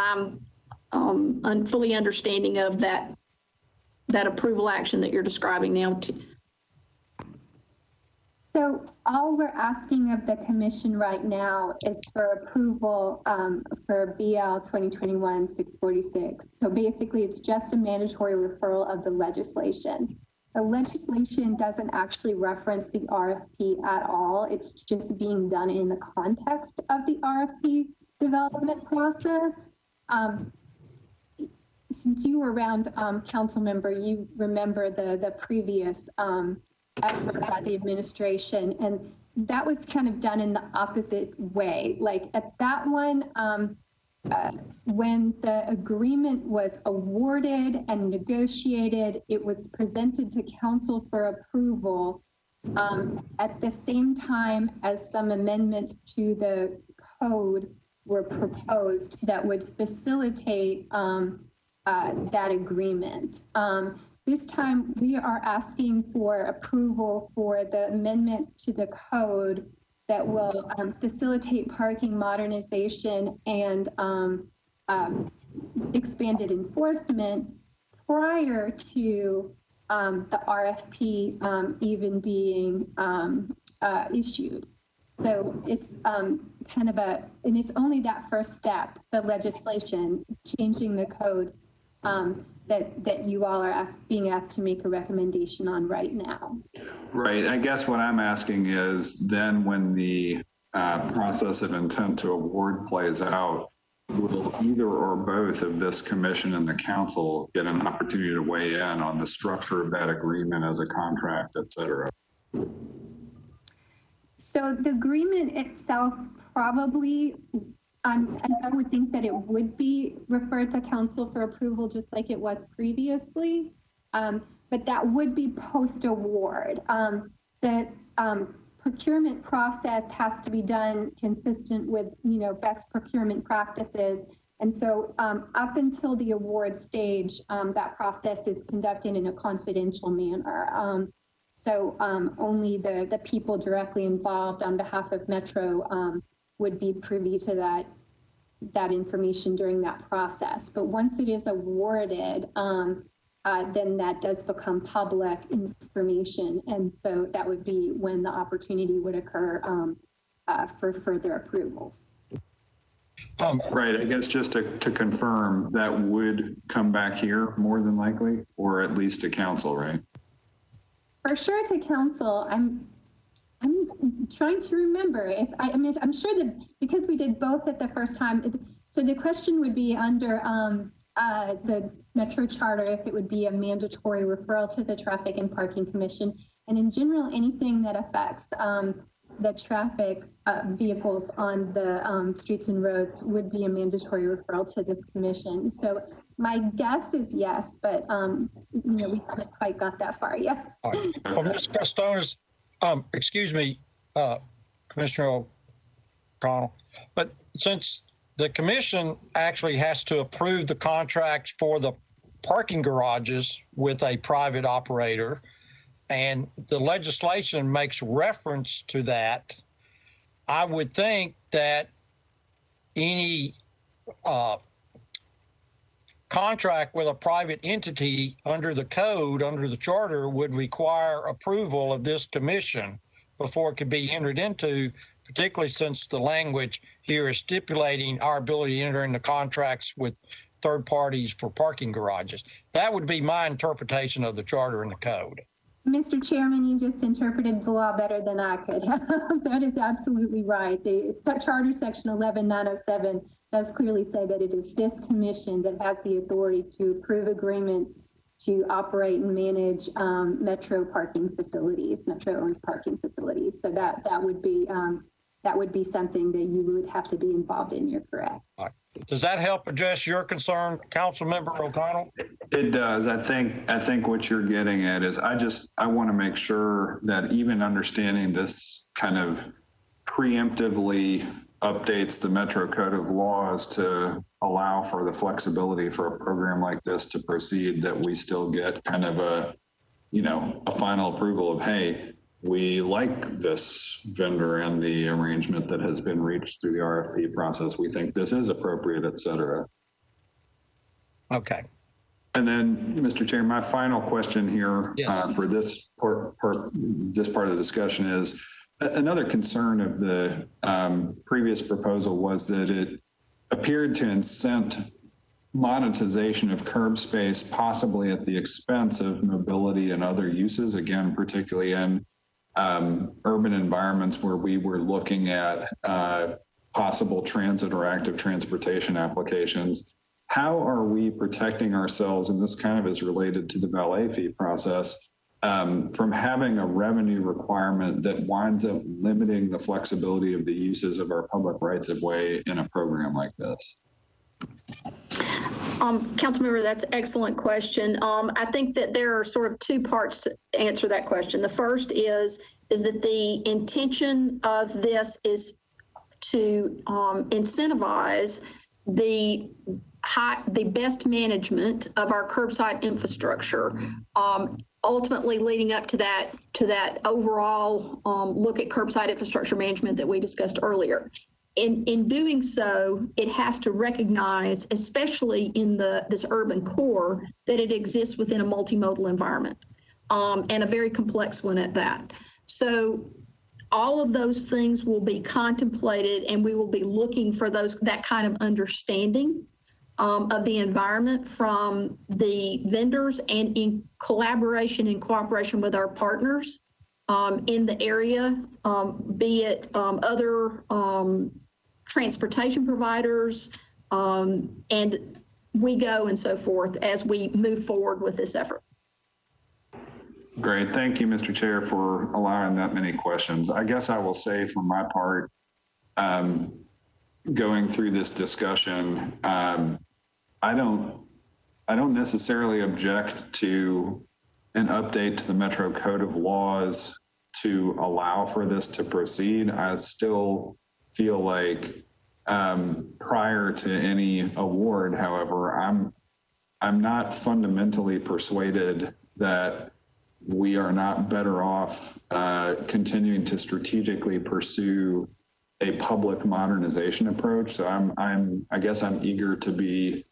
I'm fully understanding of that approval action that you're describing now. So all we're asking of the commission right now is for approval for BL 2021-646. So basically it's just a mandatory referral of the legislation. The legislation doesn't actually reference the RFP at all. It's just being done in the context of the RFP development process. Since you were around, council member, you remember the previous effort by the administration, and that was kind of done in the opposite way. Like at that one, when the agreement was awarded and negotiated, it was presented to council for approval at the same time as some amendments to the code were proposed that would facilitate that agreement. This time we are asking for approval for the amendments to the code that will facilitate parking modernization and expanded enforcement prior to the RFP even being issued. So it's kind of and it's only that first step, the legislation, changing the code, that you all are being asked to make a recommendation on right now. Right. I guess what I'm asking is then when the process of intent to award plays out, will either or both of this commission and the council get an opportunity to weigh in on the structure of that agreement as a contract, et cetera? So the agreement itself probably, I would think that it would be referred to council for approval just like it was previously, but that would be post-award. The procurement process has to be done consistent with, best procurement practices. And so up until the award stage, that process is conducted in a confidential manner. So only the people directly involved on behalf of Metro would be privy to that information during that process. But once it is awarded, then that does become public information. And so that would be when the opportunity would occur for further approvals. Right. I guess just to confirm, that would come back here more than likely, or at least to council, right? For sure to council. I'm trying to remember I'm sure that because we did both at the first time. So the question would be under the Metro Charter, if it would be a mandatory referral to the Traffic and Parking Commission. And in general, anything that affects the traffic vehicles on the streets and roads would be a mandatory referral to this commission. So my guess is yes, but we haven't quite got that far yet. All right. Well, Ms. Costones, excuse me, Commissioner O'Connell, but since the commission actually has to approve the contract for the parking garages with a private operator, and the legislation makes reference to that, I would think that any contract with a private entity under the code, under the charter, would require approval of this commission before it could be entered into, particularly since the language here is stipulating our ability to enter into contracts with third parties for parking garages. That would be my interpretation of the charter and the code. Mr. Chairman, you just interpreted the law better than I could. That is absolutely right. The Charter Section 11907 does clearly say that it is this commission that has the authority to approve agreements to operate and manage Metro parking facilities, Metro-owned parking facilities. So that would be something that you would have to be involved in. You're correct. All right. Does that help address your concern, Councilmember O'Connell? It does. I think what you're getting at is I want to make sure that even understanding this kind of preemptively updates the Metro Code of Laws to allow for the flexibility for a program like this to proceed, that we still get kind of a final approval of, hey, we like this vendor and the arrangement that has been reached through the RFP process. We think this is appropriate, et cetera. Okay. And then, Mr. Chair, my final question here for this part of the discussion is, another concern of the previous proposal was that it appeared to incent monetization of curb space, possibly at the expense of mobility and other uses, again, particularly in urban environments where we were looking at possible transit or active transportation applications. How are we protecting ourselves, and this kind of is related to the valet fee process, from having a revenue requirement that winds up limiting the flexibility of the uses of our public rights of way in a program like this? Councilmember, that's an excellent question. I think that there are sort of two parts to answer that question. The first is that the intention of this is to incentivize the best management of our curbside infrastructure, ultimately leading up to that overall look at curbside infrastructure management that we discussed earlier. In doing so, it has to recognize, especially in this urban core, that it exists within a multimodal environment, and a very complex one at that. So all of those things will be contemplated, and we will be looking for that kind of understanding of the environment from the vendors, and in collaboration and cooperation with our partners in the area, be it other transportation providers, and WeGo and so forth, as we move forward with this effort. Great. Thank you, Mr. Chair, for allowing that many questions. I guess I will say for my part, going through this discussion, I don't necessarily object to an update to the Metro Code of Laws to allow for this to proceed. I still feel like prior to any award, however, I'm not fundamentally persuaded that we are not better off continuing to strategically pursue a public modernization approach. So I guess I'm eager to be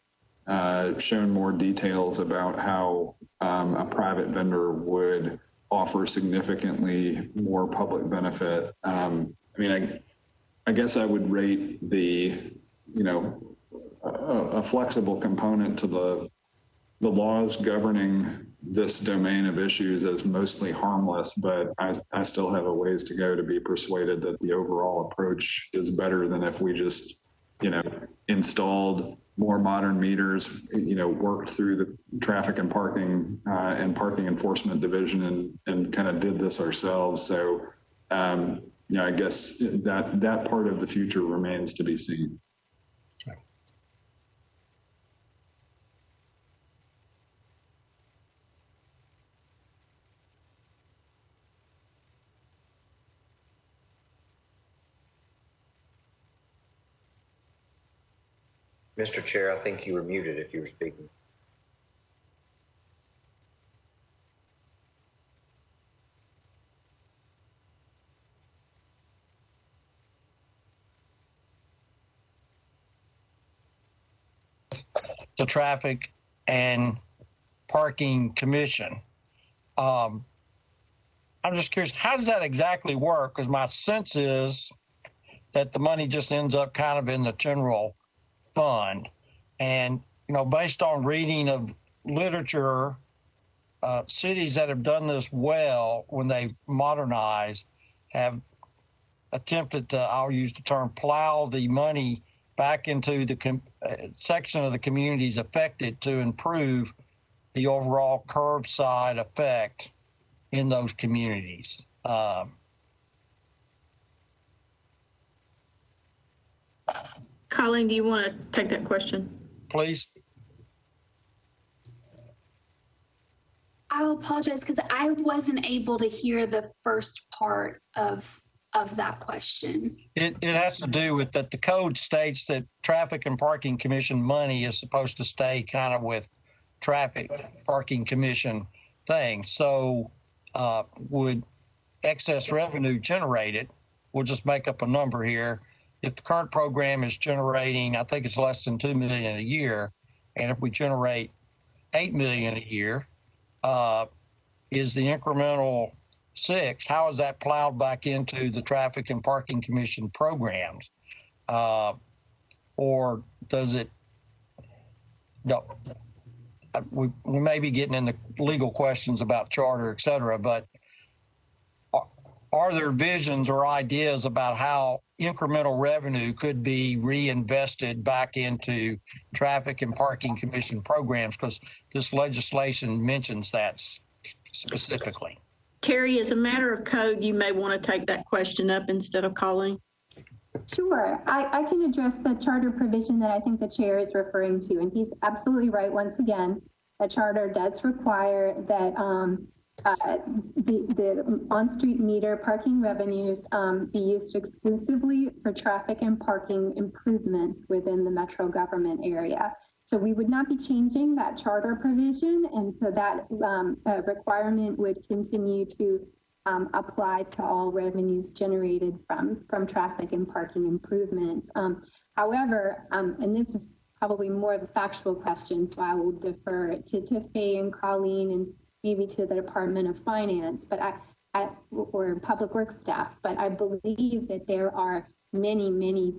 shown more details about how a private vendor would offer significantly more public benefit. I guess I would rate the, a flexible component to the laws governing this domain of issues as mostly harmless, but I still have a ways to go to be persuaded that the overall approach is better than if we just, installed more modern meters, worked through the traffic and parking enforcement division and kind of did this ourselves. So, I guess that part of the future remains to be seen. Mr. Chair, I think you were muted if you were speaking. The Traffic and Parking Commission. I'm just curious, how does that exactly work? Because my sense is that the money just ends up kind of in the general fund. And, based on reading of literature, cities that have done this well when they modernize have attempted to, I'll use the term, plow the money back into the section of the communities affected to improve the overall curbside effect in those communities. Colleen, do you want to take that question? Please. I'll apologize because I wasn't able to hear the first part of that question. It has to do with that the code states that Traffic and Parking Commission money is supposed to stay kind of with Traffic Parking Commission things. So would excess revenue generated, we'll just make up a number here, if the current program is generating, I think it's less than $2 million a year, and if we generate $8 million a year, is the incremental $6, how is that plowed back into the Traffic and Parking Commission programs? Or does it, no, we may be getting into legal questions about charter, et cetera, but are there visions or ideas about how incremental revenue could be reinvested back into traffic and parking commission programs? Because this legislation mentions that specifically. Terry, as a matter of code, you may want to take that question up instead of Colleen. Sure, I can address the charter provision that I think the chair is referring to, and he's absolutely right. Once again, the charter does require that the on-street meter parking revenues be used exclusively for traffic and parking improvements within the metro government area. So we would not be changing that charter provision, and so that requirement would continue to apply to all revenues generated from traffic and parking improvements. However, and this is probably more of a factual question, so I will defer to Faye and Colleen and maybe to the Department of Finance, but or Public Works staff. But I believe that there are many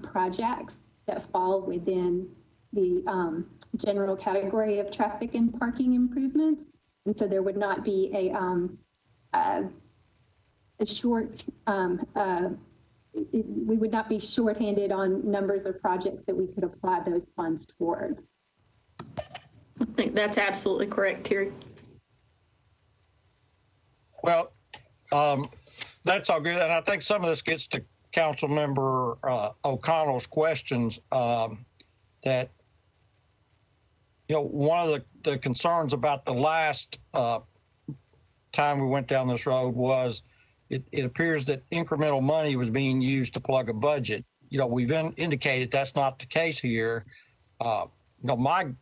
projects that fall within the general category of traffic and parking improvements, and so there would not be a short, we would not be shorthanded on numbers of projects that we could apply those funds towards. I think that's absolutely correct, Terry. Well, that's all good. And I think some of this gets to Council Member O'Connell's questions that, you know, one of the concerns about the last time we went down this road was it appears that incremental money was being used to plug a budget. You know, we've indicated that's not the case here. You know,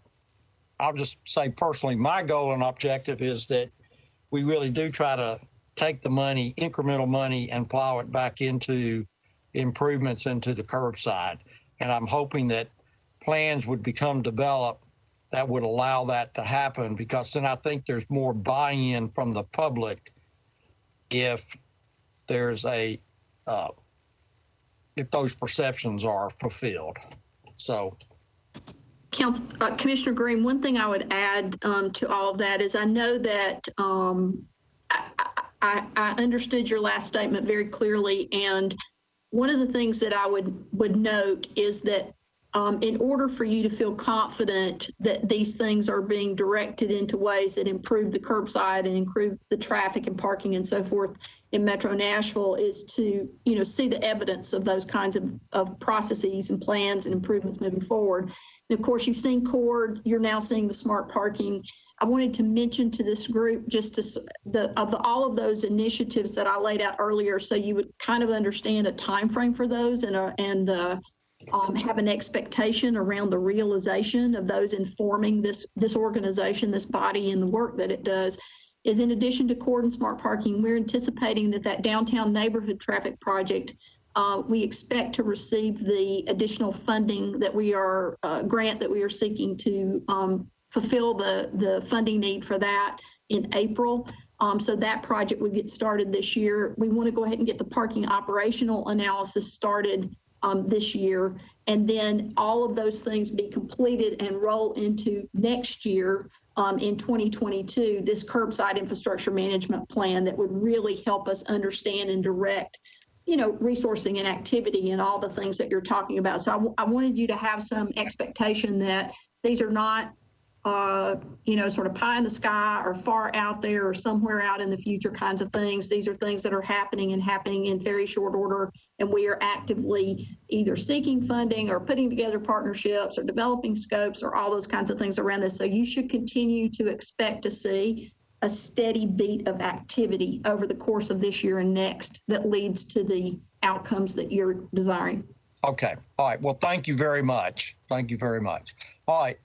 I'll just say personally, my goal and objective is that we really do try to take the money, incremental money, and plow it back into improvements into the curbside. And I'm hoping that plans would become developed that would allow that to happen, because then I think there's more buy-in from the public if there's if those perceptions are fulfilled. So. Commissioner Green, one thing I would add to all of that is I know that I understood your last statement very clearly, and one of the things that I would note is that in order for you to feel confident that these things are being directed into ways that improve the curbside and improve the traffic and parking and so forth in Metro Nashville is to, you know, see the evidence of those kinds of processes and plans and improvements moving forward. And of course, you've seen CORD, you're now seeing the smart parking. I wanted to mention to this group just all of those initiatives that I laid out earlier, so you would kind of understand a time frame for those and have an expectation around the realization of those informing this organization, this body, and the work that it does. Is in addition to CORD and smart parking, we're anticipating that downtown neighborhood traffic project, we expect to receive the additional funding that we are grant that we are seeking to fulfill the funding need for that in April. So that project would get started this year. We want to go ahead and get the parking operational analysis started this year, and then all of those things be completed and roll into next year in 2022, this curbside infrastructure management plan that would really help us understand and direct, you know, resourcing and activity and all the things that you're talking about. So I wanted you to have some expectation that these are not, you know, sort of pie in the sky or far out there or somewhere out in the future kinds of things. These are things that are happening in very short order. And we are actively either seeking funding or putting together partnerships or developing scopes or all those kinds of things around this. So you should continue to expect to see a steady beat of activity over the course of this year and next that leads to the outcomes that you're desiring. Okay. All right. Well, thank you very much. Thank you very much. All right.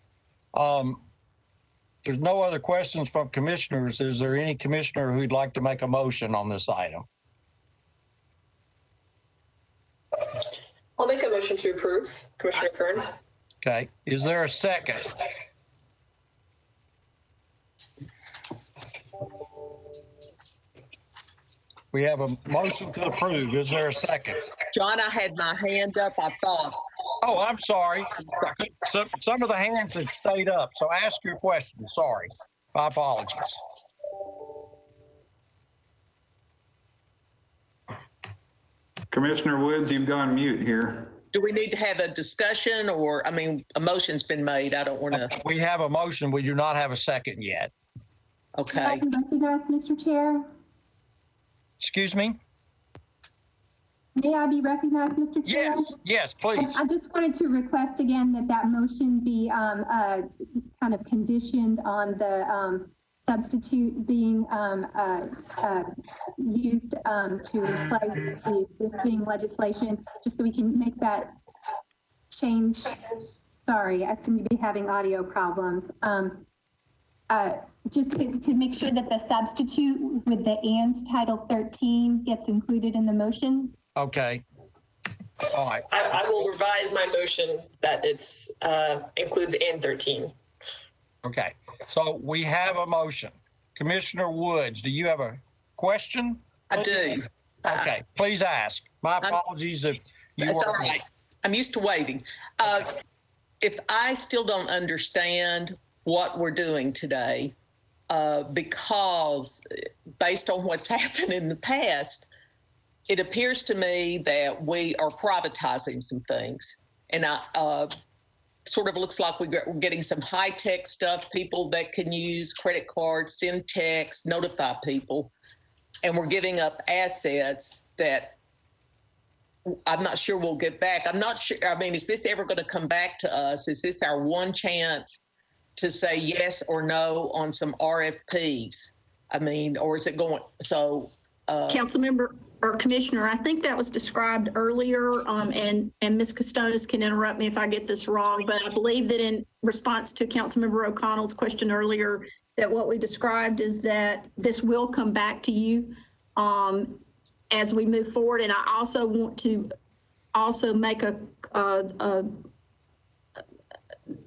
There's no other questions from commissioners. Is there any commissioner who'd like to make a motion on this item? I'll make a motion to approve, Commissioner Kern. Okay. Is there a second? We have a motion to approve. Is there a second? John, I had my hand up, I thought. Oh, I'm sorry. Some of the hands had stayed up, so ask your question. Sorry. My apologies. Commissioner Woods, you've gone mute here. Do we need to have a discussion or, I mean, a motion's been made. I don't want to, We have a motion. We do not have a second yet. May I okay. be recognized, Mr. Chair? Excuse me? May I be recognized, Mr. Chair? Yes, please. I just wanted to request again that that motion be kind of conditioned on the substitute being used to replace the existing legislation, just so we can make that change. Sorry, I seem to be having audio problems. Just to make sure that the substitute with the and Title 13 gets included in the motion. Okay. All right. I will revise my motion that it's includes and 13. Okay. So we have a motion. Commissioner Woods, do you have a question? I do. Okay, please ask. My apologies if you That's were. all right. I'm used to waiting. If I still don't understand what we're doing today, because based on what's happened in the past, it appears to me that we are privatizing some things. And sort of looks like we're getting some high-tech stuff, people that can use credit cards, send texts, notify people. And we're giving up assets that I'm not sure we'll get back. I'm not sure. I mean, is this ever going to come back to us? Is this our one chance to say yes or no on some RFPs? I mean, or is it going, so. Councilmember or Commissioner, I think that was described earlier, and Ms. Costonis can interrupt me if I get this wrong, but I believe that in response to Councilmember O'Connell's question earlier, that what we described is that this will come back to you as we move forward. And I also want to also make a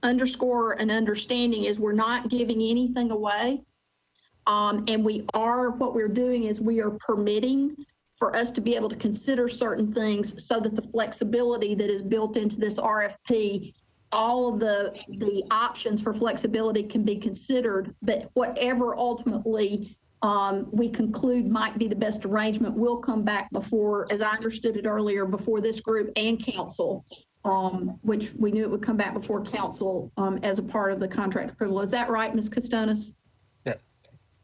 underscore an understanding is we're not giving anything away. And what we're doing is we are permitting for us to be able to consider certain things so that the flexibility that is built into this RFP, all of the options for flexibility can be considered, but whatever ultimately we conclude might be the best arrangement will come back before, as I understood it earlier, before this group and council, which we knew it would come back before council as a part of the contract approval. Is that right, Ms. Costonis? Yeah.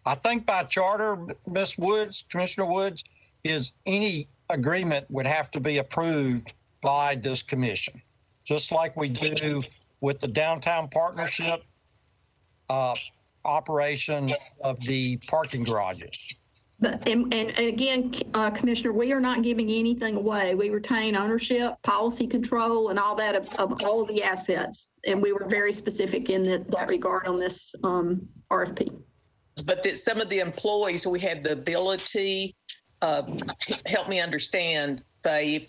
I think by charter, Ms. Woods, Commissioner Woods, is any agreement would have to be approved by this commission, just like we do with the downtown partnership operation of the parking garages. But, and again, Commissioner, we are not giving anything away. We retain ownership, policy control, and all that of all of the assets. And we were very specific in that regard on this RFP. But that some of the employees, we have the ability, help me understand, Faye,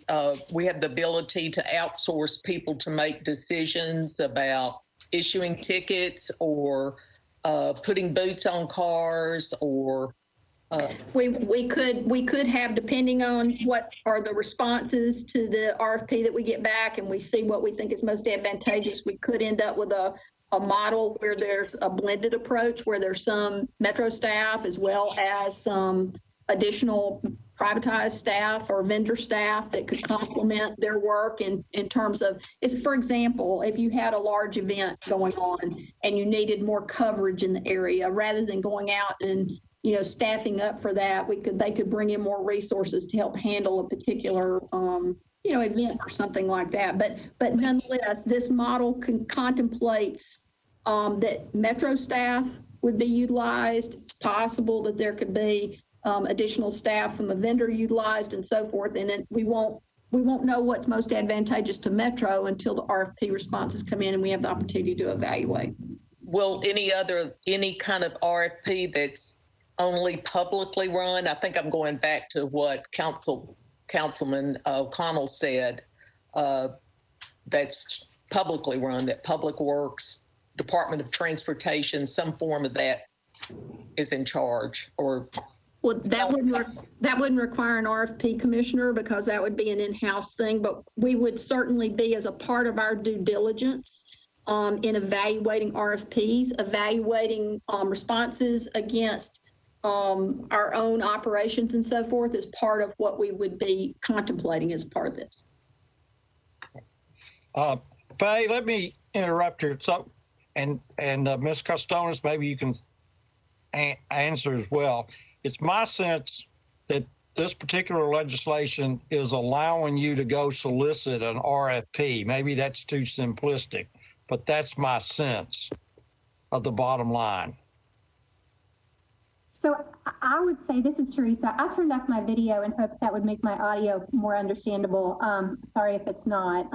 we have the ability to outsource people to make decisions about issuing tickets or putting boots on cars or We could have, depending on what are the responses to the RFP that we get back and we see what we think is most advantageous, we could end up with a model where there's a blended approach, where there's some Metro staff as well as some additional privatized staff or vendor staff that could complement their work in terms of, for example, if you had a large event going on and you needed more coverage in the area, rather than going out and staffing up for that, they could bring in more resources to help handle a particular event or something like that. But nonetheless, this model contemplates that Metro staff would be utilized. It's possible that there could be additional staff from the vendor utilized and so forth. And then we won't know what's most advantageous to Metro until the RFP responses come in and we have the opportunity to evaluate. Will any kind of RFP that's only publicly run? I think I'm going back to what Councilman O'Connell said, that's publicly run, that Public Works, Department of Transportation, some form of that is in charge, or Well, that wouldn't require an RFP, Commissioner, because that would be an in-house thing, but we would certainly be, as a part of our due diligence in evaluating RFPs, evaluating responses against our own operations and so forth, as part of what we would be contemplating as part of this. Faye, let me interrupt here. So, and Ms. Costonis, maybe you can answer as well. It's my sense that this particular legislation is allowing you to go solicit an RFP. Maybe that's too simplistic, but that's my sense of the bottom line. So I would say, this is Teresa. I turned off my video in hopes that would make my audio more understandable. Sorry if it's not.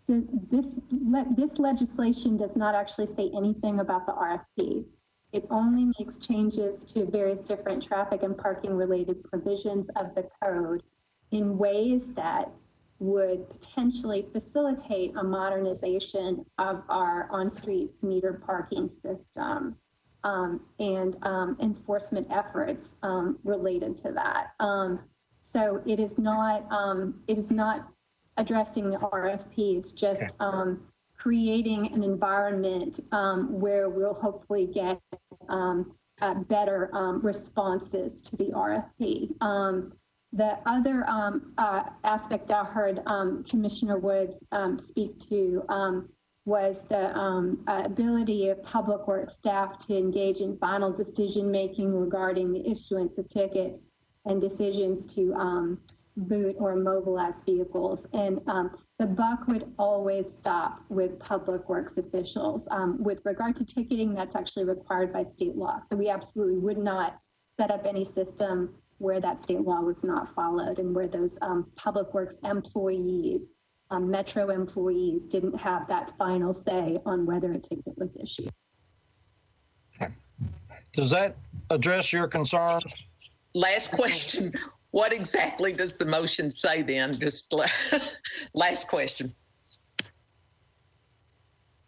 This legislation does not actually say anything about the RFP. It only makes changes to various different traffic and parking related provisions of the code in ways that would potentially facilitate a modernization of our on-street meter parking system and enforcement efforts related to that. So it is not addressing the RFP. It's just creating an environment where we'll hopefully get better responses to the RFP. The other aspect I heard Commissioner Woods speak to was the ability of public works staff to engage in final decision-making regarding the issuance of tickets and decisions to boot or mobilize vehicles. And the buck would always stop with public works officials. With regard to ticketing, that's actually required by state law. So we absolutely would not set up any system where that state law was not followed and where those public works employees, Metro employees, didn't have that final say on whether a ticket was issued. Okay. Does that address your concerns? Last question. What exactly does the motion say then? Just last question.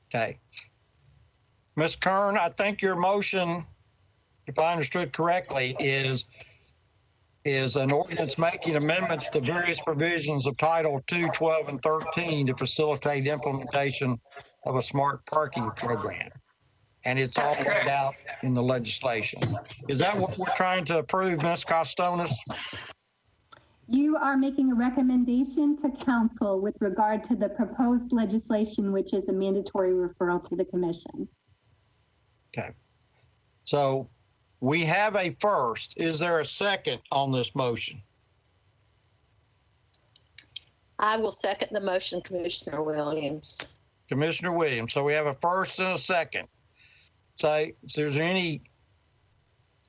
Okay. Ms. Kern, I think your motion, if I understood correctly, is an ordinance making amendments to various provisions of Title 2, 12, and 13 to facilitate implementation of a smart parking program. And it's all laid out in the legislation. Is that what we're trying to approve, Ms. Costonis? You are making a recommendation to council with regard to the proposed legislation, which is a mandatory referral to the commission. Okay. So we have a first. Is there a second on this motion? I will second the motion, Commissioner Williams. Commissioner Williams. So we have a first and a second. So is there any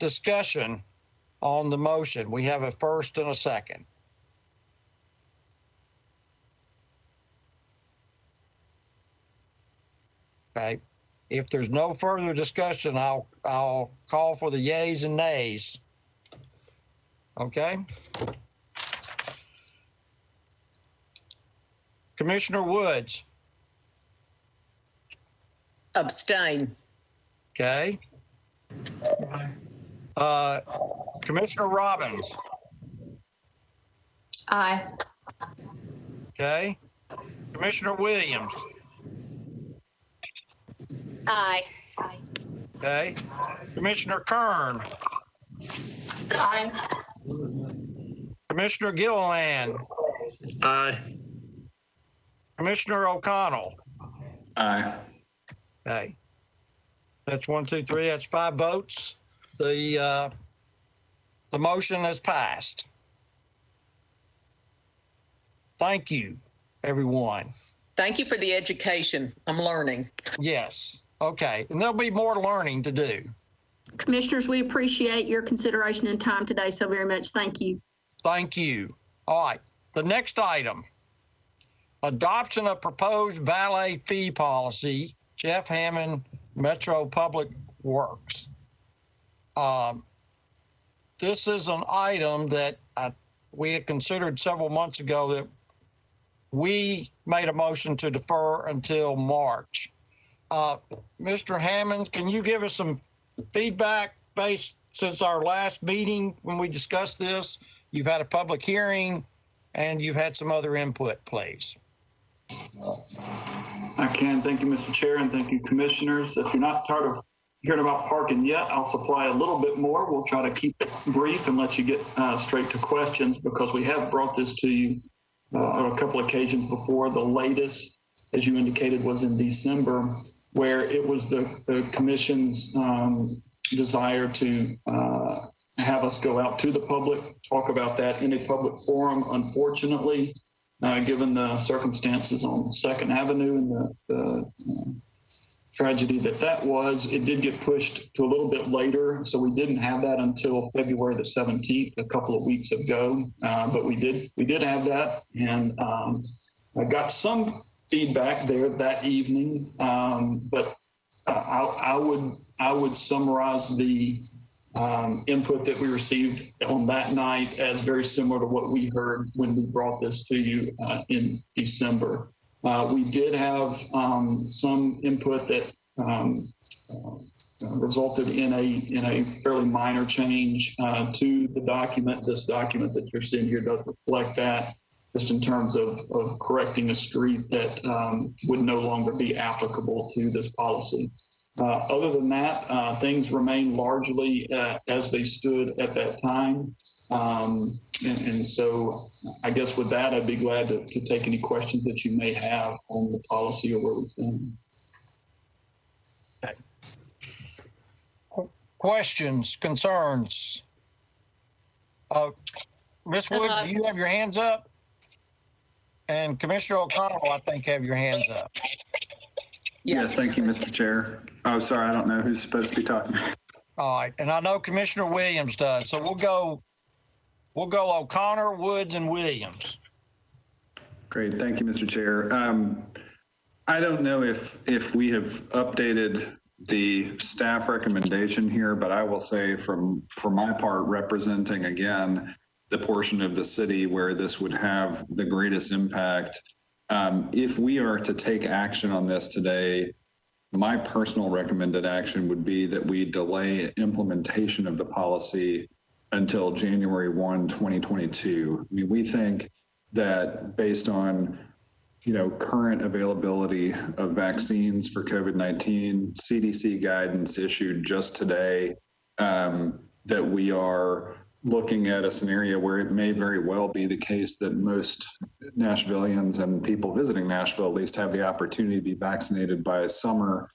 discussion on the motion? We have a first and a second. Okay. If there's no further discussion, I'll call for the yays and nays. Okay. Commissioner Woods. Abstain. Okay. Commissioner Robbins. Aye. Okay. Commissioner Williams. Aye. Okay. Commissioner Kern. Aye. Commissioner Gilliland. Aye. Commissioner O'Connell. Aye. Okay. That's 1, 2, 3. That's 5 votes. The motion has passed. Thank you, everyone. Thank you for the education. I'm learning. Yes. Okay. And there'll be more learning to do. Commissioners, we appreciate your consideration and time today so very much. Thank you. Thank you. All right. The next item, adoption of proposed valet fee policy, Jeff Hammond, Metro Public Works. This is an item that we had considered several months ago that we made a motion to defer until March. Mr. Hammonds, can you give us some feedback based since our last meeting when we discussed this? You've had a public hearing and you've had some other input, please. I can. Thank you, Mr. Chair, and thank you, commissioners. If you're not tired of hearing about parking yet, I'll supply a little bit more. We'll try to keep it brief and let you get straight to questions, because we have brought this to you on a couple occasions before. The latest, as you indicated, was in December, where it was the commission's desire to have us go out to the public, talk about that in a public forum. Unfortunately, given the circumstances on 2nd Avenue and the tragedy that was, it did get pushed to a little bit later. So we didn't have that until February the 17th, a couple of weeks ago. But we did have that, and I got some feedback there that evening. But I would summarize the input that we received on that night as very similar to what we heard when we brought this to you in December. We did have some input that resulted in a fairly minor change to the document. This document that you're seeing here does reflect that, just in terms of correcting a street that would no longer be applicable to this policy. Other than that, things remain largely as they stood at that time. And so I guess with that, I'd be glad to take any questions that you may have on the policy or where we stand. Questions, concerns? Ms. Woods, do you have your hands up? And Commissioner O'Connell, I think, have your hands up. Yes, thank you, Mr. Chair. Oh, sorry, I don't know who's supposed to be talking. All right, and I know Commissioner Williams does. So we'll go O'Connor, Woods, and Williams. Great, thank you, Mr. Chair. I don't know if we have updated the staff recommendation here, but I will say for my part, representing again the portion of the city where this would have the greatest impact, if we are to take action on this today, my personal recommended action would be that we delay implementation of the policy until January 1, 2022. I mean, we think that based on current availability of vaccines for COVID-19, CDC guidance issued just today, that we are looking at a scenario where it may very well be the case that most Nashvillians and people visiting Nashville at least have the opportunity to be vaccinated by summer.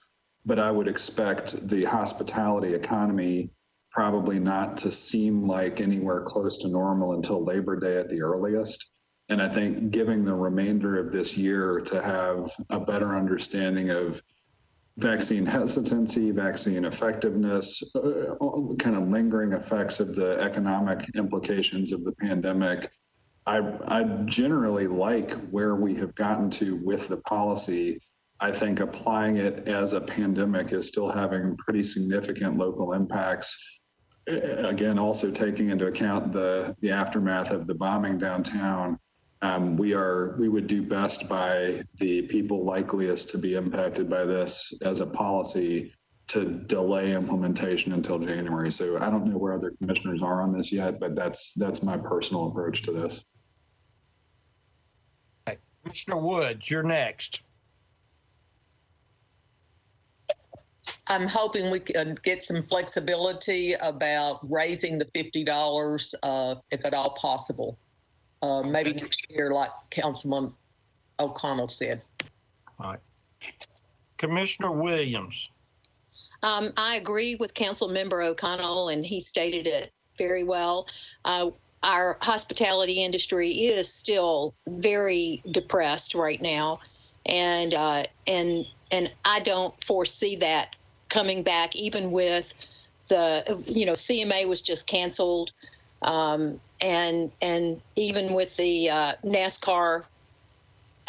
But I would expect the hospitality economy probably not to seem like anywhere close to normal until Labor Day at the earliest. And I think giving the remainder of this year to have a better understanding of vaccine hesitancy, vaccine effectiveness, kind of lingering effects of the economic implications of the pandemic. I generally like where we have gotten to with the policy. I think applying it as a pandemic is still having pretty significant local impacts. Again, also taking into account the aftermath of the bombing downtown. We would do best by the people likeliest to be impacted by this as a policy to delay implementation until January. So I don't know where other commissioners are on this yet, but that's my personal approach to this. Commissioner Woods, you're next. I'm hoping we can get some flexibility about raising the $50 if at all possible. Maybe next year, like Councilman O'Connell said. All right. Commissioner Williams. I agree with Council Member O'Connell, and he stated it very well. Our hospitality industry is still very depressed right now, and I don't foresee that coming back, even with the CMA was just canceled. And even with the NASCAR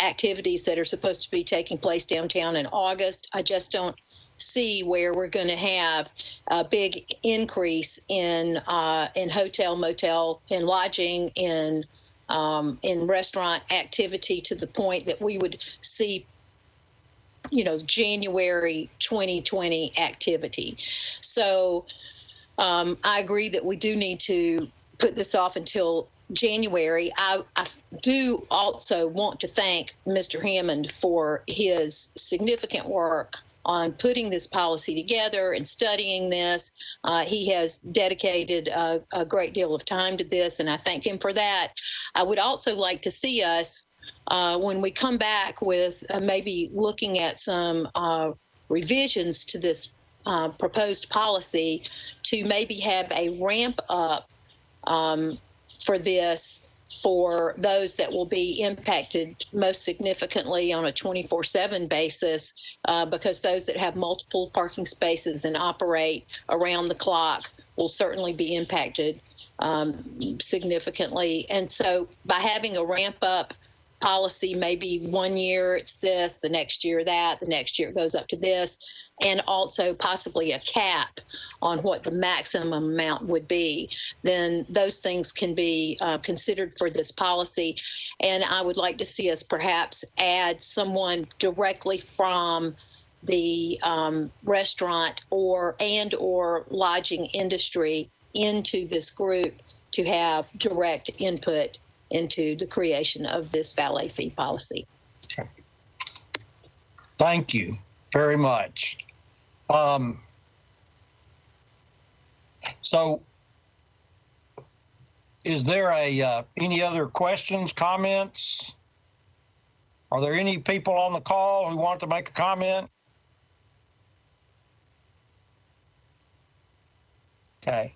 activities that are supposed to be taking place downtown in August, I just don't see where we're going to have a big increase in hotel, motel, in lodging, in restaurant activity to the point that we would see January 2020 activity. So I agree that we do need to put this off until January. I do also want to thank Mr. Hammond for his significant work on putting this policy together and studying this. He has dedicated a great deal of time to this, and I thank him for that. I would also like to see us, when we come back with maybe looking at some revisions to this proposed policy, to maybe have a ramp up for this for those that will be impacted most significantly on a 24/7 basis, because those that have multiple parking spaces and operate around the clock will certainly be impacted significantly. And so by having a ramp up policy, maybe 1 year it's this, the next year that, the next year it goes up to this, and also possibly a cap on what the maximum amount would be, then those things can be considered for this policy. And I would like to see us perhaps add someone directly from the restaurant or lodging industry into this group to have direct input into the creation of this valet fee policy. Okay. Thank you very much. So is there any other questions, comments? Are there any people on the call who want to make a comment? Okay.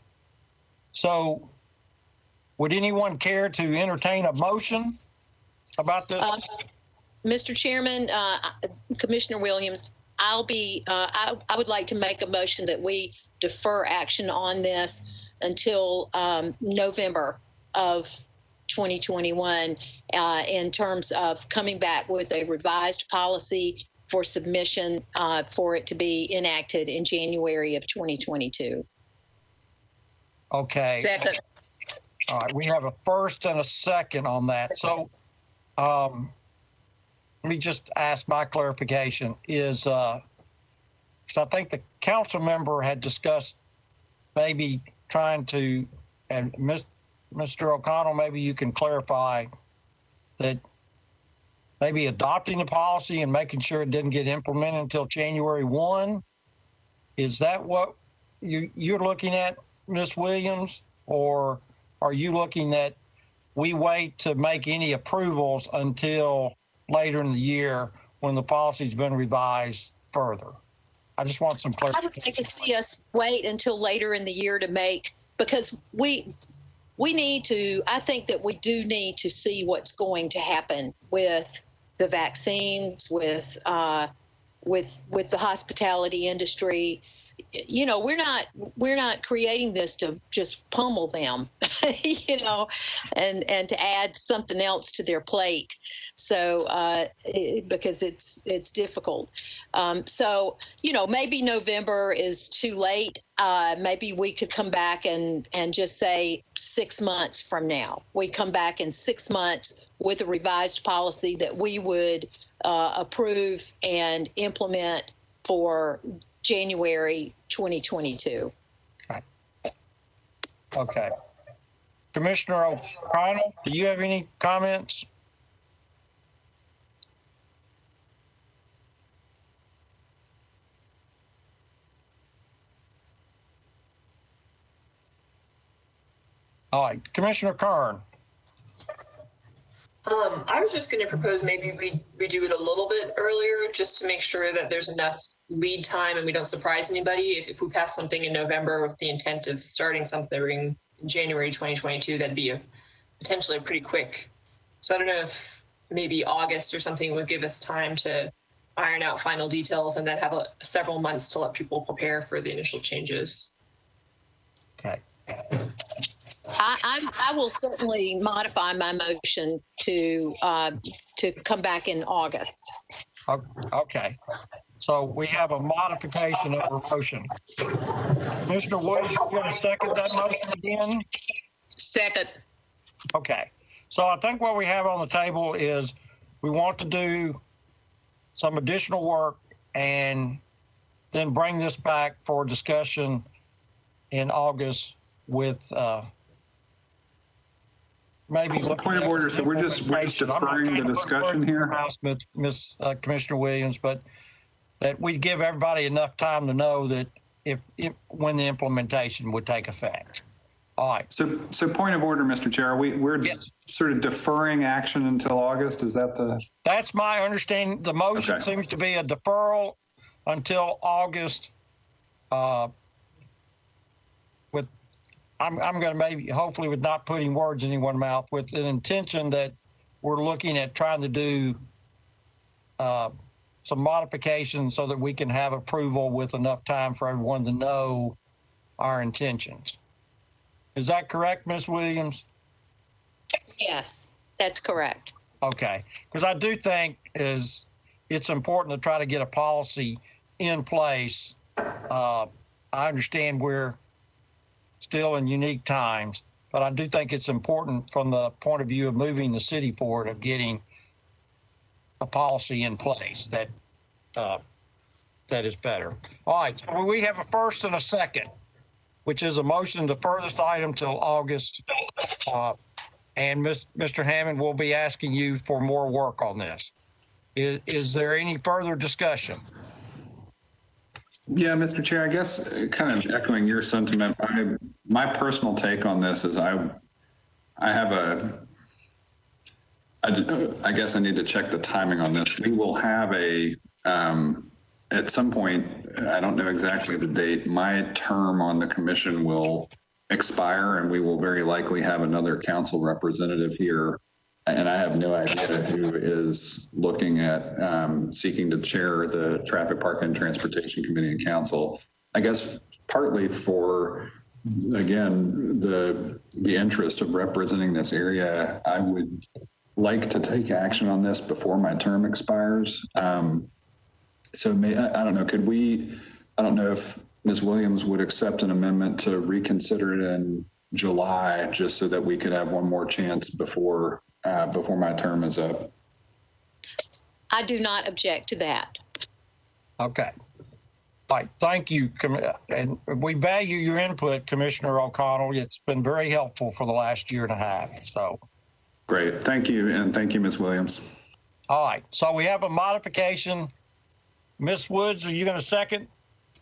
So would anyone care to entertain a motion about this? Mr. Chairman, Commissioner Williams, I would like to make a motion that we defer action on this until November of 2021 in terms of coming back with a revised policy for submission for it to be enacted in January of 2022. Okay. Second. All right, we have a first and a second on that. So let me just ask my clarification is, so I think the council member had discussed maybe trying to, and Mr. O'Connell, maybe you can clarify that maybe adopting the policy and making sure it didn't get implemented until January 1. Is that what you're looking at, Ms. Williams? Or are you looking that we wait to make any approvals until later in the year when the policy's been revised further? I just want some clarification. I would like to see us wait until later in the year to make, because we need to, I think that we do need to see what's going to happen with the vaccines, with the hospitality industry. You know, we're not creating this to just pummel them, you know, and to add something else to their plate. So because it's difficult. So, you know, maybe November is too late. Maybe we could come back and just say 6 months from now. We come back in 6 months with a revised policy that we would approve and implement for January 2022. Okay. Commissioner O'Connell, do you have any comments? All right, Commissioner Kern. I was just going to propose maybe we do it a little bit earlier just to make sure that there's enough lead time and we don't surprise anybody. If we pass something in November with the intent of starting something in January 2022, that'd be potentially a pretty quick. So I don't know if maybe August or something would give us time to iron out final details and then have several months to let people prepare for the initial changes. Okay. I will certainly modify my motion to come back in August. Okay. So we have a modification of our motion. Mr. Woods, you going to second that motion again? Second. Okay. So I think what we have on the table is we want to do some additional work and then bring this back for discussion in August with maybe. Point of order. So we're just deferring the discussion here. Miss Commissioner Williams, but that we give everybody enough time to know that when the implementation would take effect. All right. So point of order, Mr. Chair. We're yes. Sort of deferring action until August. Is that the? That's my understanding. The motion seems to be a deferral until August. I'm going to maybe, hopefully, with not putting words in anyone's mouth, with an intention that we're looking at trying to do some modifications so that we can have approval with enough time for everyone to know our intentions. Is that correct, Ms. Williams? Yes, that's correct. Okay, because I do think it's important to try to get a policy in place. I understand we're still in unique times, but I do think it's important from the point of view of moving the city forward, of getting a policy in place that is better. All right, so we have a first and a second, which is a motion to defer this item till August. And Mr. Hammond will be asking you for more work on this. Is there any further discussion? Yeah, Mr. Chair, I guess kind of echoing your sentiment, my personal take on this is I guess I need to check the timing on this. We will have at some point, I don't know exactly the date, my term on the commission will expire, and we will very likely have another council representative here. And I have no idea who is looking at seeking to chair the Traffic, Park, and Transportation Committee and Council. I guess partly for, again, the interest of representing this area, I would like to take action on this before my term expires. So I don't know, I don't know if Ms. Williams would accept an amendment to reconsider it in July, just so that we could have one more chance before my term is up. I do not object to that. Okay. All right. Thank you. And we value your input, Commissioner O'Connell. It's been very helpful for the last year and a half. So. Great. Thank you. And thank you, Ms. Williams. All right. So we have a modification. Ms. Woods, are you going to second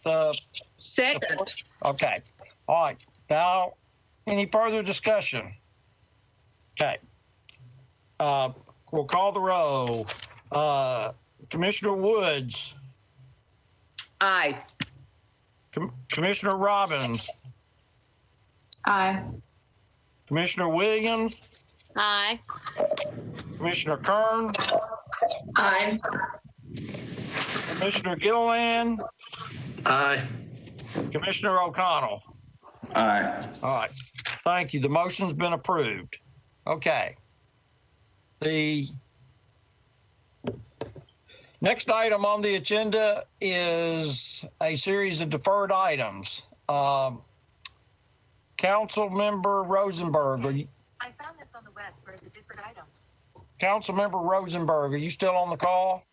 the? Second. Okay. All right. Now, any further discussion? Okay. We'll call the roll. Commissioner Woods. Aye. Commissioner Robbins. Aye. Commissioner Williams. Aye. Commissioner Kern. Aye. Commissioner Gilliland. Aye. Commissioner O'Connell. Aye. All right. Thank you. The motion's been approved. Okay. The next item on the agenda is a series of deferred items. Council Member Rosenberg, I found this on the web for different items. Council Member Rosenberg, are you still on the call?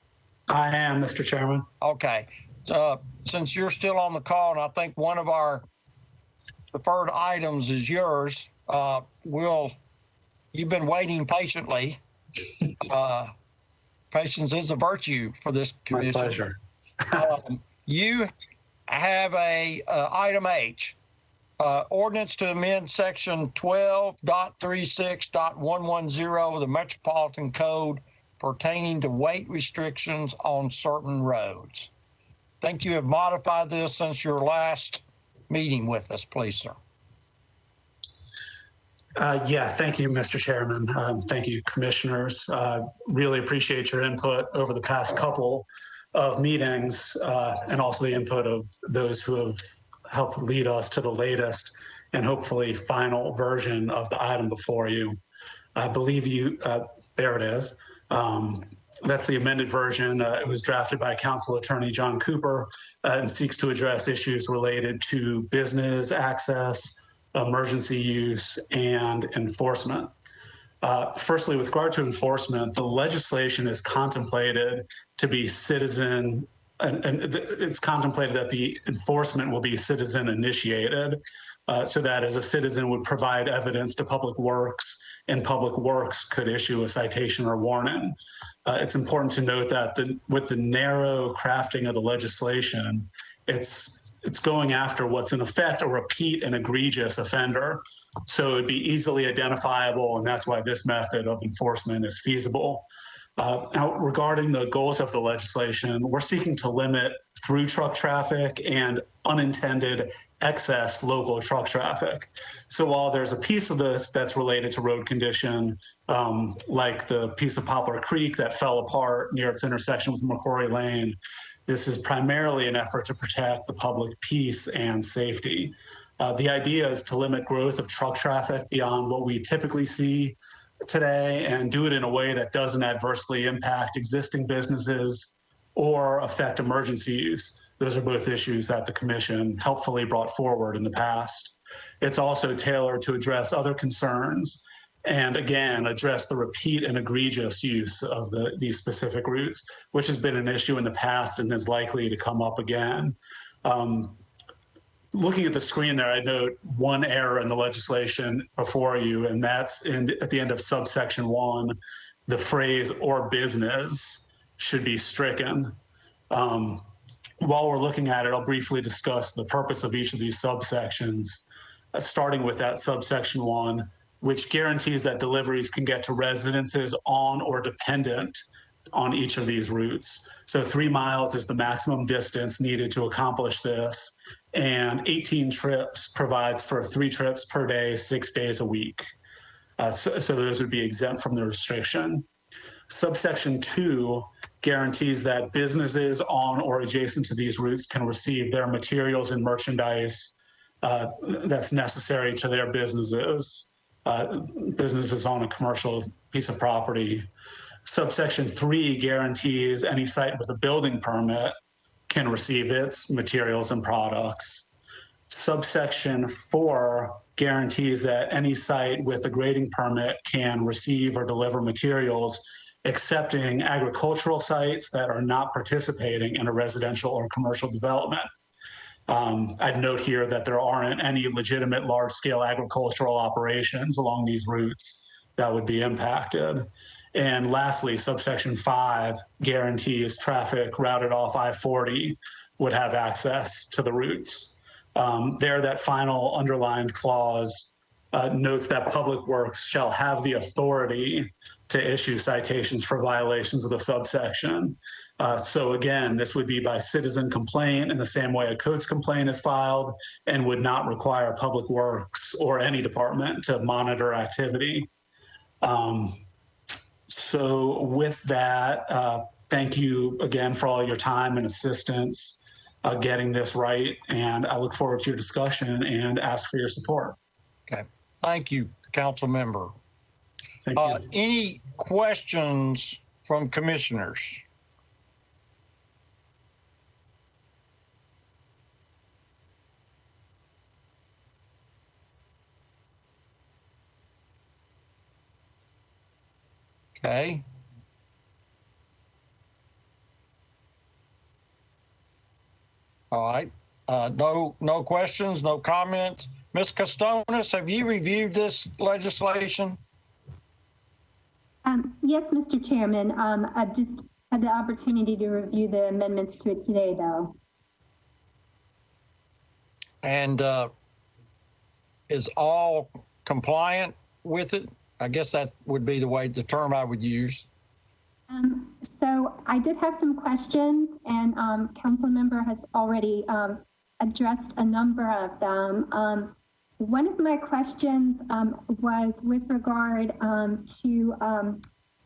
I am, Mr. Chairman. Okay. Since you're still on the call, and I think one of our deferred items is yours, you've been waiting patiently. Patience is a virtue for this commission. My pleasure. You have a item H, ordinance to amend section 12.36.110 of the Metropolitan Code pertaining to weight restrictions on certain roads. I think you have modified this since your last meeting with us, please, sir. Yeah, thank you, Mr. Chairman. Thank you, commissioners. Really appreciate your input over the past couple of meetings, and also the input of those who have helped lead us to the latest and hopefully final version of the item before you. I believe there it is. That's the amended version. It was drafted by Council Attorney John Cooper and seeks to address issues related to business access, emergency use, and enforcement. Firstly, with regard to enforcement, the legislation is contemplated to be citizen it's contemplated that the enforcement will be citizen initiated, so that as a citizen would provide evidence to Public Works, and Public Works could issue a citation or warning. It's important to note that with the narrow crafting of the legislation, it's going after what's in effect a repeat and egregious offender. So it'd be easily identifiable, and that's why this method of enforcement is feasible. Now, regarding the goals of the legislation, we're seeking to limit through truck traffic and unintended excess local truck traffic. So while there's a piece of this that's related to road condition, like the piece of Poplar Creek that fell apart near its intersection with McCrory Lane, this is primarily an effort to protect the public peace and safety. The idea is to limit growth of truck traffic beyond what we typically see today and do it in a way that doesn't adversely impact existing businesses or affect emergency use. Those are both issues that the Commission helpfully brought forward in the past. It's also tailored to address other concerns and, again, address the repeat and egregious use of these specific routes, which has been an issue in the past and is likely to come up again. Looking at the screen there, I note one error in the legislation before you, and that's at the end of subsection 1, the phrase "or business" should be stricken. While we're looking at it, I'll briefly discuss the purpose of each of these subsections, starting with that subsection 1, which guarantees that deliveries can get to residences on or dependent on each of these routes. So 3 miles is the maximum distance needed to accomplish this, and 18 trips provides for 3 trips per day, 6 days a week. So those would be exempt from the restriction. Subsection 2 guarantees that businesses on or adjacent to these routes can receive their materials and merchandise that's necessary to their businesses on a commercial piece of property. Subsection 3 guarantees any site with a building permit can receive its materials and products. Subsection 4 guarantees that any site with a grading permit can receive or deliver materials, excepting agricultural sites that are not participating in a residential or commercial development. I'd note here that there aren't any legitimate large-scale agricultural operations along these routes that would be impacted. And lastly, subsection 5 guarantees traffic routed off I-40 would have access to the routes. That final underlined clause notes that Public Works shall have the authority to issue citations for violations of the subsection. So again, this would be by citizen complaint in the same way a codes complaint is filed and would not require Public Works or any department to monitor activity. So with that, thank you again for all your time and assistance getting this right. And I look forward to your discussion and ask for your support. Okay. Thank you, Council Member. Thank you. Any questions from commissioners? Okay. All right. No questions, no comments. Ms. Costonis, have you reviewed this legislation? Yes, Mr. Chairman. I just had the opportunity to review the amendments to it today, though. And is all compliant with it? I guess that would be the term I would use. So I did have some questions, and council member has already addressed a number of them. One of my questions was with regard to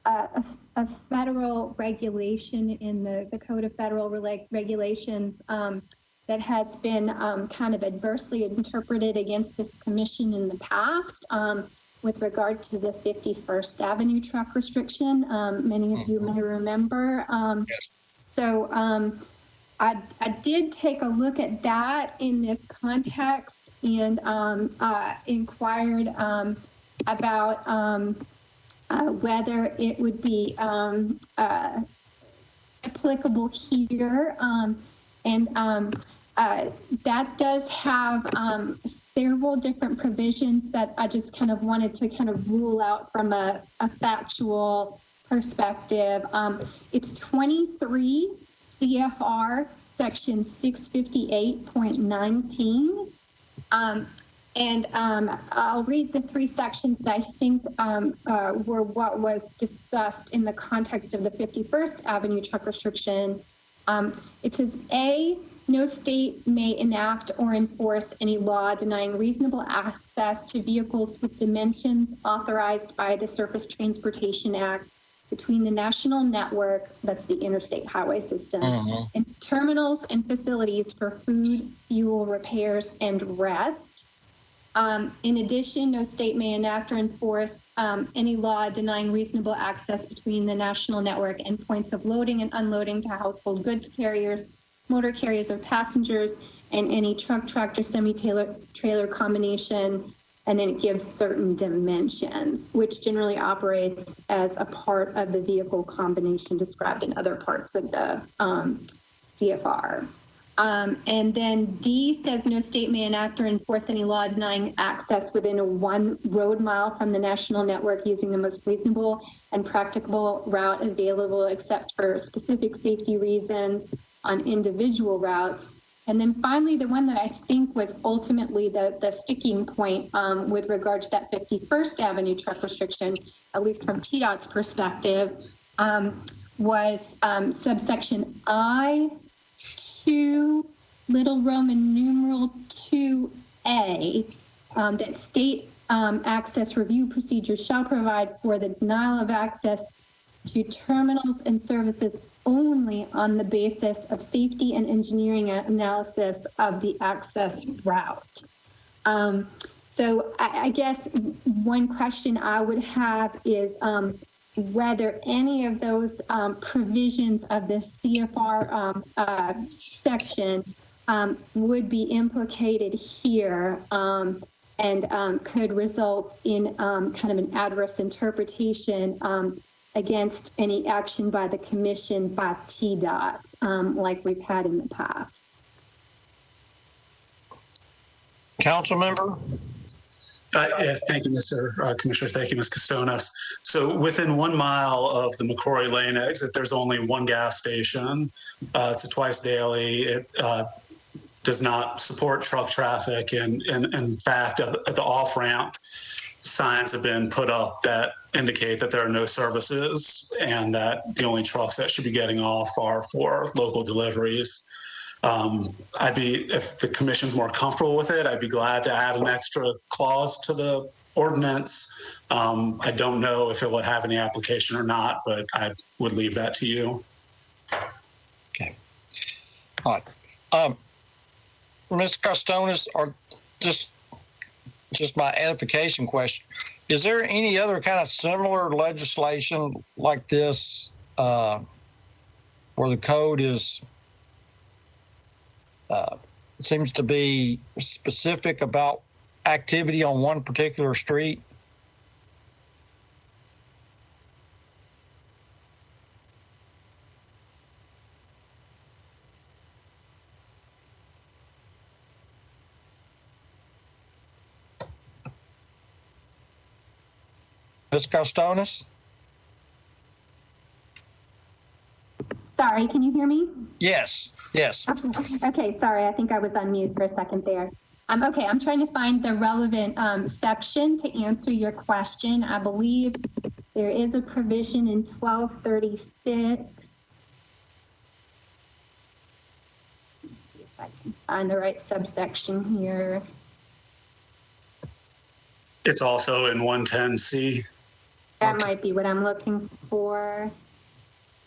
a federal regulation in the Code of Federal Regulations that has been kind of adversely interpreted against this commission in the past. With regard to the 51st Avenue truck restriction, many of you may remember. So I did take a look at that in this context and inquired about whether it would be applicable here. That does have several different provisions that I just kind of wanted to kind of rule out from a factual perspective. It's 23 CFR section 658.19. I'll read the three sections that I think were what was discussed in the context of the 51st Avenue truck restriction. It says, A, no state may enact or enforce any law denying reasonable access to vehicles with dimensions authorized by the Surface Transportation Act between the national network, that's the interstate highway system, and terminals and facilities for food, fuel, repairs, and rest. In addition, no state may enact or enforce any law denying reasonable access between the national network and points of loading and unloading to household goods carriers, motor carriers of passengers, and any truck, tractor, semi-trailer combination. And then it gives certain dimensions, which generally operates as a part of the vehicle combination described in other parts of the CFR. And then D says no state may enact or enforce any law denying access within a 1 road mile from the national network using the most reasonable and practicable route available except for specific safety reasons on individual routes. And then finally, the one that I think was ultimately the sticking point with regard to that 51st Avenue truck restriction, at least from TDOT's perspective, was subsection I-2, little Roman numeral 2A, that state access review procedures shall provide for the denial of access to terminals and services only on the basis of safety and engineering analysis of the access route. So I guess one question I would have is whether any of those provisions of the CFR section would be implicated here and could result in kind of an adverse interpretation against any action by the commission by TDOT, like we've had in the past. Council member? Thank you, Mr. Commissioner. Thank you, Ms. Costonas. So within 1 mile of the McCrory Lane exit, there's only one gas station. It's a twice daily. It does not support truck traffic. And in fact, at the off-ramp, signs have been put up that indicate that there are no services and that the only trucks that should be getting off are for local deliveries. If the commission's more comfortable with it, I'd be glad to add an extra clause to the ordinance. I don't know if it would have any application or not, but I would leave that to you. Okay. All right. Ms. Costonas, or just my edification question, is there any other kind of similar legislation like this where the code is seems to be specific about activity on one particular street? Ms. Costonas? Sorry, can you hear me? Yes, yes. Okay, sorry, I think I was on mute for a second there. Okay, I'm trying to find the relevant section to answer your question. I believe there is a provision in 1236. Let's see if I can find the right subsection here. It's also in 110C. That might be what I'm looking for.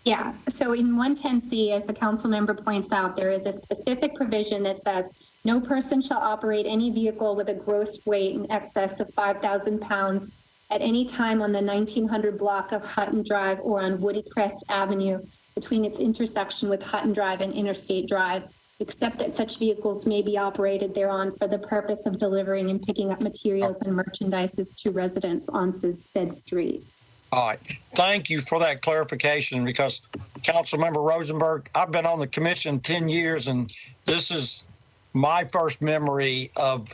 Yeah, so in 110C, as the council member points out, there is a specific provision that says no person shall operate any vehicle with a gross weight in excess of 5,000 pounds at any time on the 1900 block of Hutton Drive or on Woody Crest Avenue between its intersection with Hutton Drive and Interstate Drive, except that such vehicles may be operated thereon for the purpose of delivering and picking up materials and merchandise to residents on said street. All right. Thank you for that clarification because Councilmember Rosenberg, I've been on the commission 10 years and this is my first memory of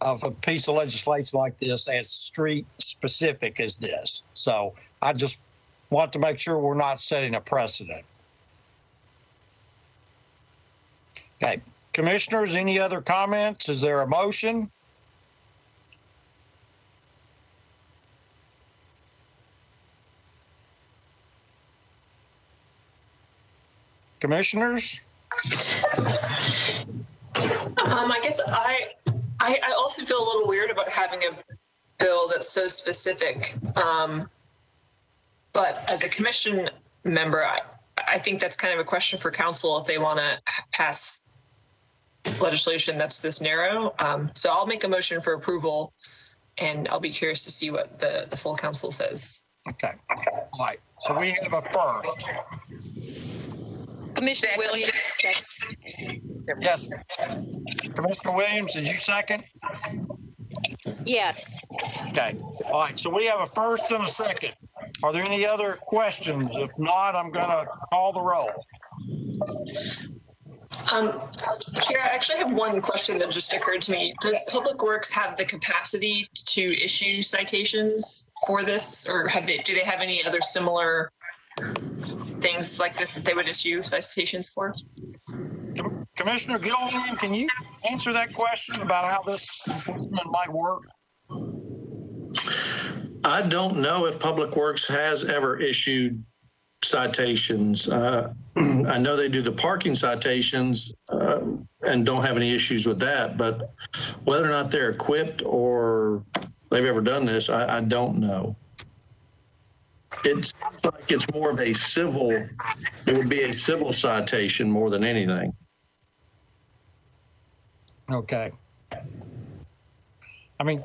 a piece of legislation like this as street specific as this. So I just want to make sure we're not setting a precedent. Okay. Commissioners, any other comments? Is there a motion? Commissioners? I guess I also feel a little weird about having a bill that's so specific. But as a commission member, I think that's kind of a question for council if they want to pass legislation that's this narrow. So I'll make a motion for approval and I'll be curious to see what the full council says. Okay. All right. So we have a first. Commissioner Williams, second. Yes. Commissioner Williams, did you second? Yes. Okay. All right. So we have a first and a second. Are there any other questions? If not, I'm going to call the roll. Chair, I actually have one question that just occurred to me. Does Public Works have the capacity to issue citations for this, or do they have any other similar things like this that they would issue citations for? Commissioner Gilliam, can you answer that question about how this enforcement might work? I don't know if Public Works has ever issued citations. I know they do the parking citations and don't have any issues with that, but whether or not they're equipped or they've ever done this, I don't know. It's like it's more of a civil, it would be a civil citation more than anything. Okay. I mean,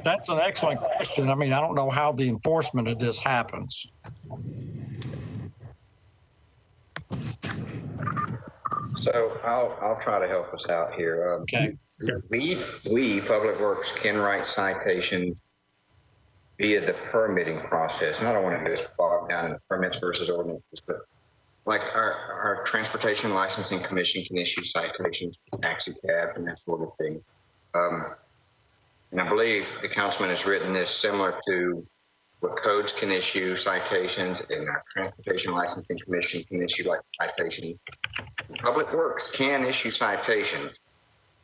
that's an excellent question. I mean, I don't know how the enforcement of this happens. So I'll try to help us out here. Okay. We Public Works can write citations via the permitting process. And I don't want to just bog down in permits versus ordinances, but like our Transportation Licensing Commission can issue citations to taxi cabs and that sort of thing. And I believe the councilman has written this similar to what codes can issue citations and our Transportation Licensing Commission can issue like citations. Public Works can issue citations.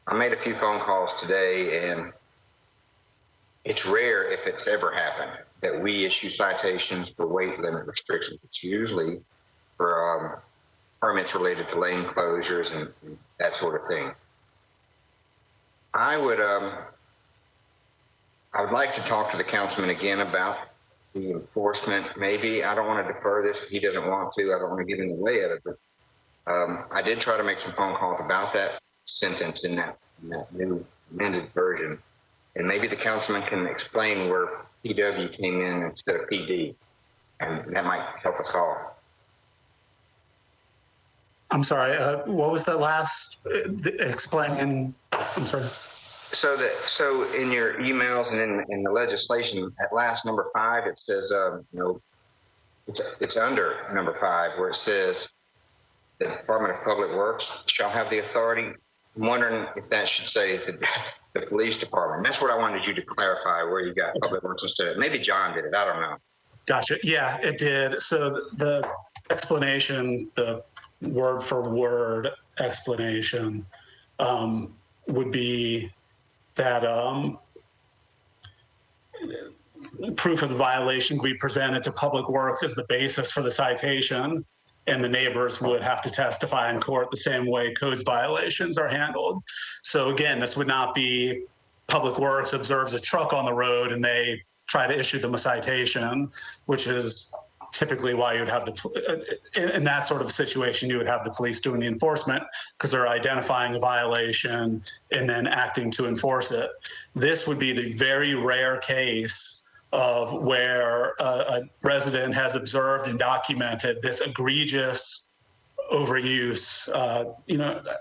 I made a few phone calls today and it's rare if it's ever happened that we issue citations for weight limit restrictions. It's usually for permits related to lane closures and that sort of thing. I would like to talk to the councilman again about the enforcement. Maybe I don't want to defer this if he doesn't want to. I don't want to get in the way of it, but I did try to make some phone calls about that sentence in that new amended version. And maybe the councilman can explain where PW came in instead of PD, and that might help us all. I'm sorry, what was the last explain? I'm sorry. So in your emails and in the legislation, at last number 5, it says, it's under number 5 where it says the Department of Public Works shall have the authority. I'm wondering if that should say the police department. That's what I wanted you to clarify where you got Public Works instead of. Maybe John did it. I don't know. Gotcha. Yeah, it did. So the explanation, the word for word explanation would be that proof of the violation we presented to Public Works as the basis for the citation, and the neighbors would have to testify in court the same way codes violations are handled. So again, this would not be Public Works observes a truck on the road and they try to issue them a citation, which is typically why you would have in that sort of situation, you would have the police doing the enforcement because they're identifying a violation and then acting to enforce it. This would be the very rare case of where a resident has observed and documented this egregious overuse,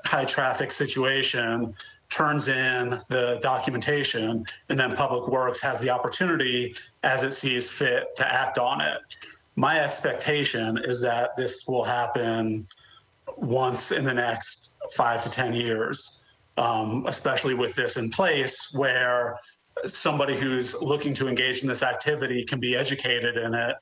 high traffic situation turns in the documentation, and then Public Works has the opportunity as it sees fit to act on it. My expectation is that this will happen once in the next 5 to 10 years, especially with this in place, where somebody who's looking to engage in this activity can be educated in it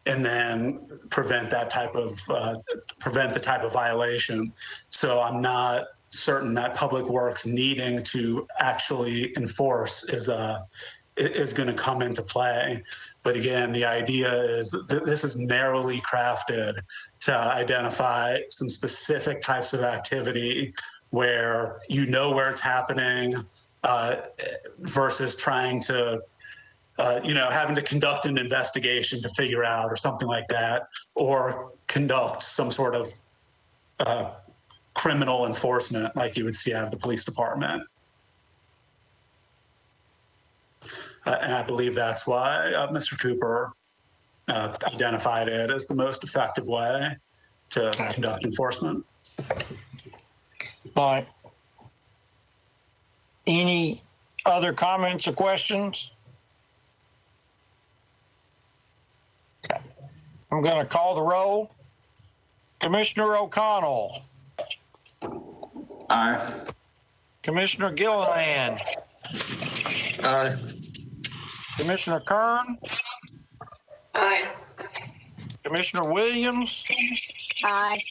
and then prevent the type of violation. So I'm not certain that Public Works needing to actually enforce is going to come into play. But again, the idea is that this is narrowly crafted to identify some specific types of activity where you know where it's happening, versus trying to, having to conduct an investigation to figure out or something like that, or conduct some sort of criminal enforcement like you would see out of the police department. And I believe that's why Mr. Cooper identified it as the most effective way to conduct enforcement. All right. Any other comments or questions? Okay. I'm going to call the roll. Commissioner O'Connell. Aye. Commissioner Gilliland. Aye. Commissioner Kern. Aye. Commissioner Williams. Aye.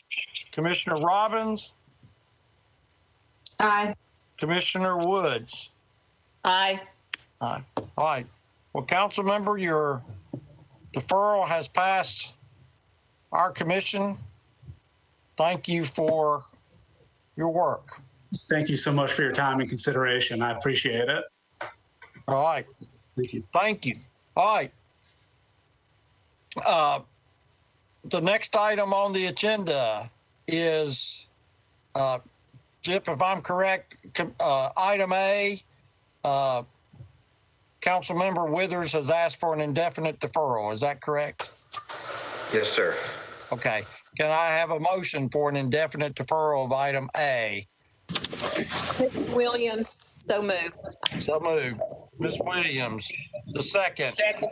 Commissioner Robbins. Aye. Commissioner Woods. Aye. Aye. All right. Well, council member, your deferral has passed our commission. Thank you for your work. Thank you so much for your time and consideration. I appreciate it. All right. Thank you. Thank you. All right. The next item on the agenda is, Chip, if I'm correct, item A, Councilmember Withers has asked for an indefinite deferral. Is that correct? Yes, sir. Okay. Can I have a motion for an indefinite deferral of item A? Williams, so moved. So moved. Ms. Williams, the second. Second,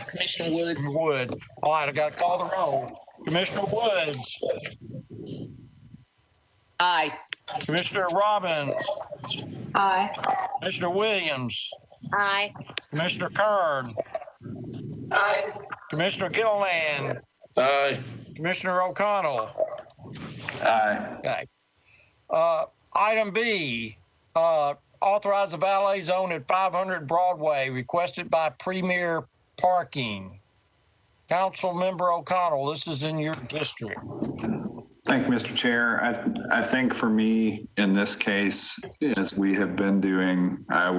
Commissioner Woods. Wood. All right, I got to call the roll. Commissioner Woods. Aye. Commissioner Robbins. Aye. Commissioner Williams. Aye. Commissioner Kern. Aye. Commissioner Gilliland. Aye. Commissioner O'Connell. Aye. Okay. Item B, authorize the valet zone at 500 Broadway, requested by Premier Parking. Councilmember O'Connell, this is in your district. Thank you, Mr. Chair. I think for me, in this case, as we have been doing, I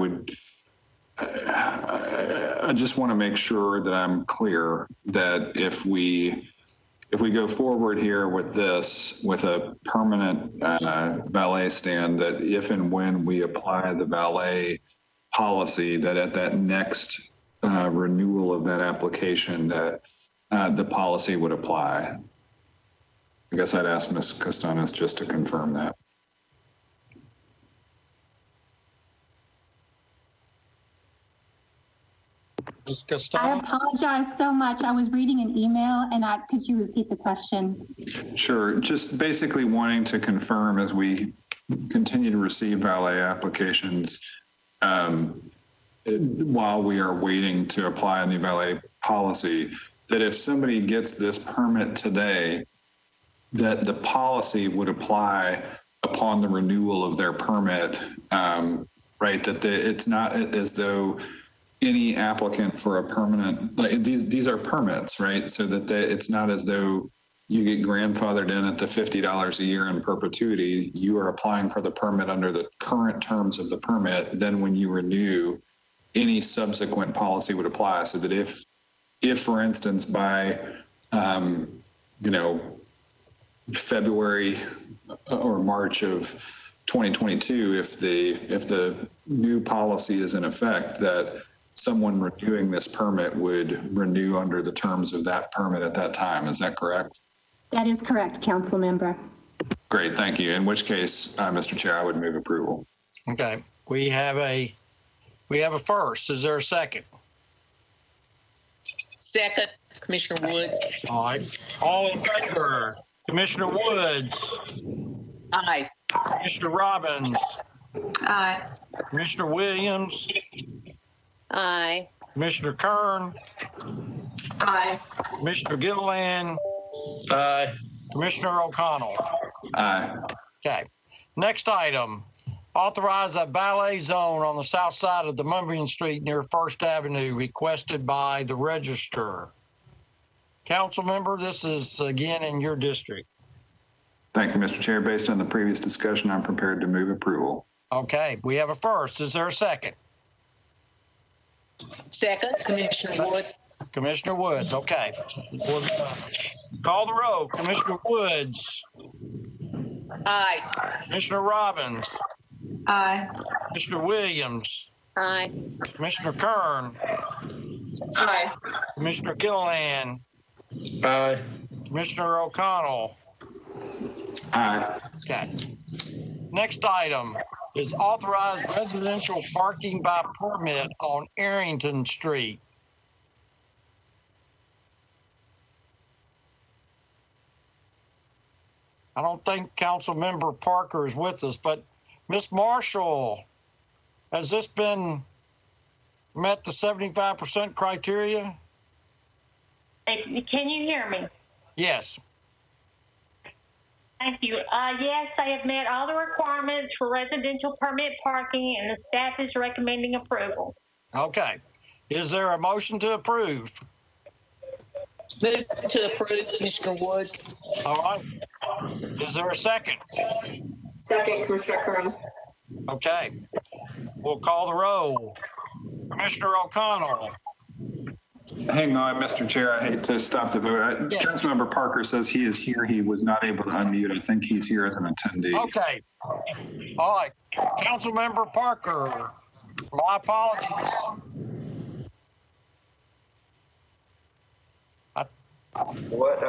just want to make sure that I'm clear that if we go forward here with this, with a permanent valet stand, that if and when we apply the valet policy, that at that next renewal of that application, that the policy would apply. I guess I'd ask Ms. Costanas just to confirm that. Ms. I Costanas? apologize so much. I was reading an email and could you repeat the question? Sure. Just basically wanting to confirm as we continue to receive valet applications, while we are waiting to apply a new valet policy, that if somebody gets this permit today, that the policy would apply upon the renewal of their permit, right? That it's not as though any applicant for a permanent, like these are permits, right? So that it's not as though you get grandfathered in at the $50 a year in perpetuity. You are applying for the permit under the current terms of the permit. Then when you renew, any subsequent policy would apply. So that if for instance, by, February or March of 2022, if the new policy is in effect, that someone renewing this permit would renew under the terms of that permit at that time. Is that correct? That is correct, council member. Great, thank you. In which case, Mr. Chair, I would move approval. Okay, we have a first. Is there a second? Second, Commissioner Woods. All right. All in favor? Commissioner Woods, Aye. Commissioner Robbins, Aye. Commissioner Williams, Aye. Commissioner Kern, Aye. Commissioner Gilliland, Aye. Commissioner O'Connell. Aye. Okay. Next item, authorize a ballet zone on the south side of the Mumbrian Street near First Avenue requested by the Register. Council member, this is again in your district. Thank you, Mr. Chair. Based on the previous discussion, I'm prepared to move approval. Okay, we have a first. Is there a second? Second, Commissioner Woods. Commissioner Woods, okay. We'll call the roll. Commissioner Woods, Aye. Commissioner Robbins, Aye. Commissioner Williams, Aye. Commissioner Kern, Aye. Commissioner Gilliland, Aye. Commissioner O'Connell. Aye. Okay. Next item is authorized residential parking by permit on Arrington Street. I don't think Councilmember Parker is with us, but Ms. Marshall, has this been met the 75% criteria? Can you hear me? Yes. Thank you. Yes, they have met all the requirements for residential permit parking, and the staff is recommending approval. Okay. Is there a motion to approve? Move to approve, Commissioner Woods. All right. Is there a second? Second, Commissioner Kern. Okay. We'll call the roll. Commissioner O'Connell. Hang on, Mr. Chair. I hate to stop the vote. Yeah. Councilmember Parker says he is here. He was not able to unmute. I think he's here as an attendee. Okay. All right. Councilmember Parker, my apologies. What,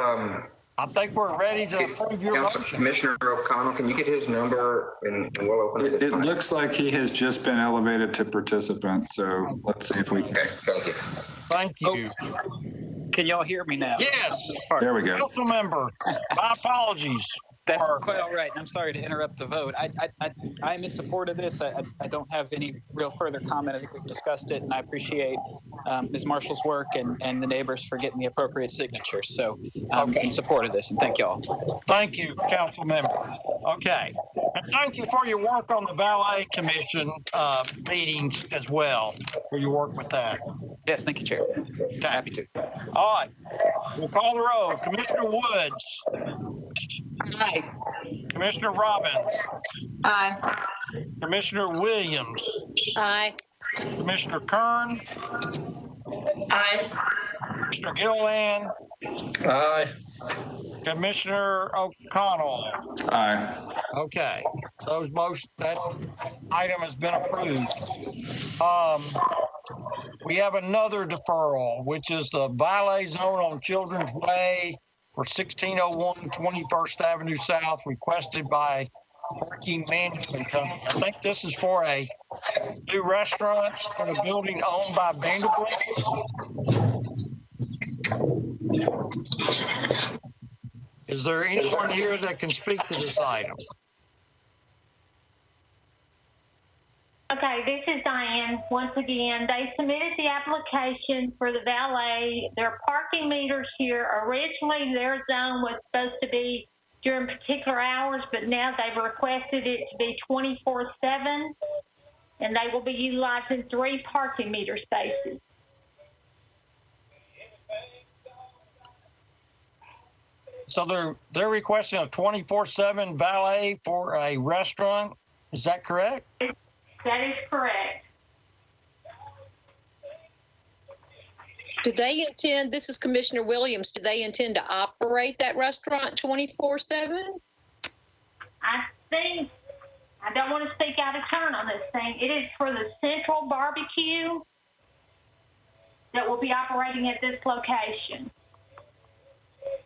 I think we're ready to approve your Council motion. Commissioner O'Connell, can you get his number and we'll open it? It looks like he has just been elevated to participant, so let's see if we can. Okay, thank you. Thank you. Can y'all hear me now? Yes. There we go. Councilmember, my apologies. That's quite all right. I'm sorry to interrupt the vote. I'm in support of this. I don't have any real further comment. I think we've discussed it, and I appreciate Ms. Marshall's work and the neighbors for getting the appropriate signatures. So I'm in support of this, and thank y'all. Thank you, council member. Okay. And thank you for your work on the Valet Commission meetings as well, for your work with that. Yes, thank you, Chair. Okay. Happy to. All right. We'll call the roll. Commissioner Woods. Aye. Commissioner Robbins. Aye. Commissioner Williams. Aye. Commissioner Kern. Aye. Commissioner Gilliland. Aye. Commissioner O'Connell. Aye. Okay, that item has been approved. We have another deferral, which is the valet zone on Children's Way for 1601 21st Avenue South, requested by Parking Management Company. I think this is for a new restaurant in a building owned by Vanderbilt. Is there anyone here that can speak to this item? Okay, this is Diane. Once again, they submitted the application for the valet. Their parking meters here, originally their zone was supposed to be during particular hours, but now they've requested it to be 24/7, and they will be utilizing 3 parking meter spaces. So they're requesting a 24/7 valet for a restaurant. Is that correct? That is correct. Do they intend, this is Commissioner Williams, do they intend to operate that restaurant 24/7? I think, I don't want to speak out of turn on this thing. It is for the Central Barbecue that will be operating at this location.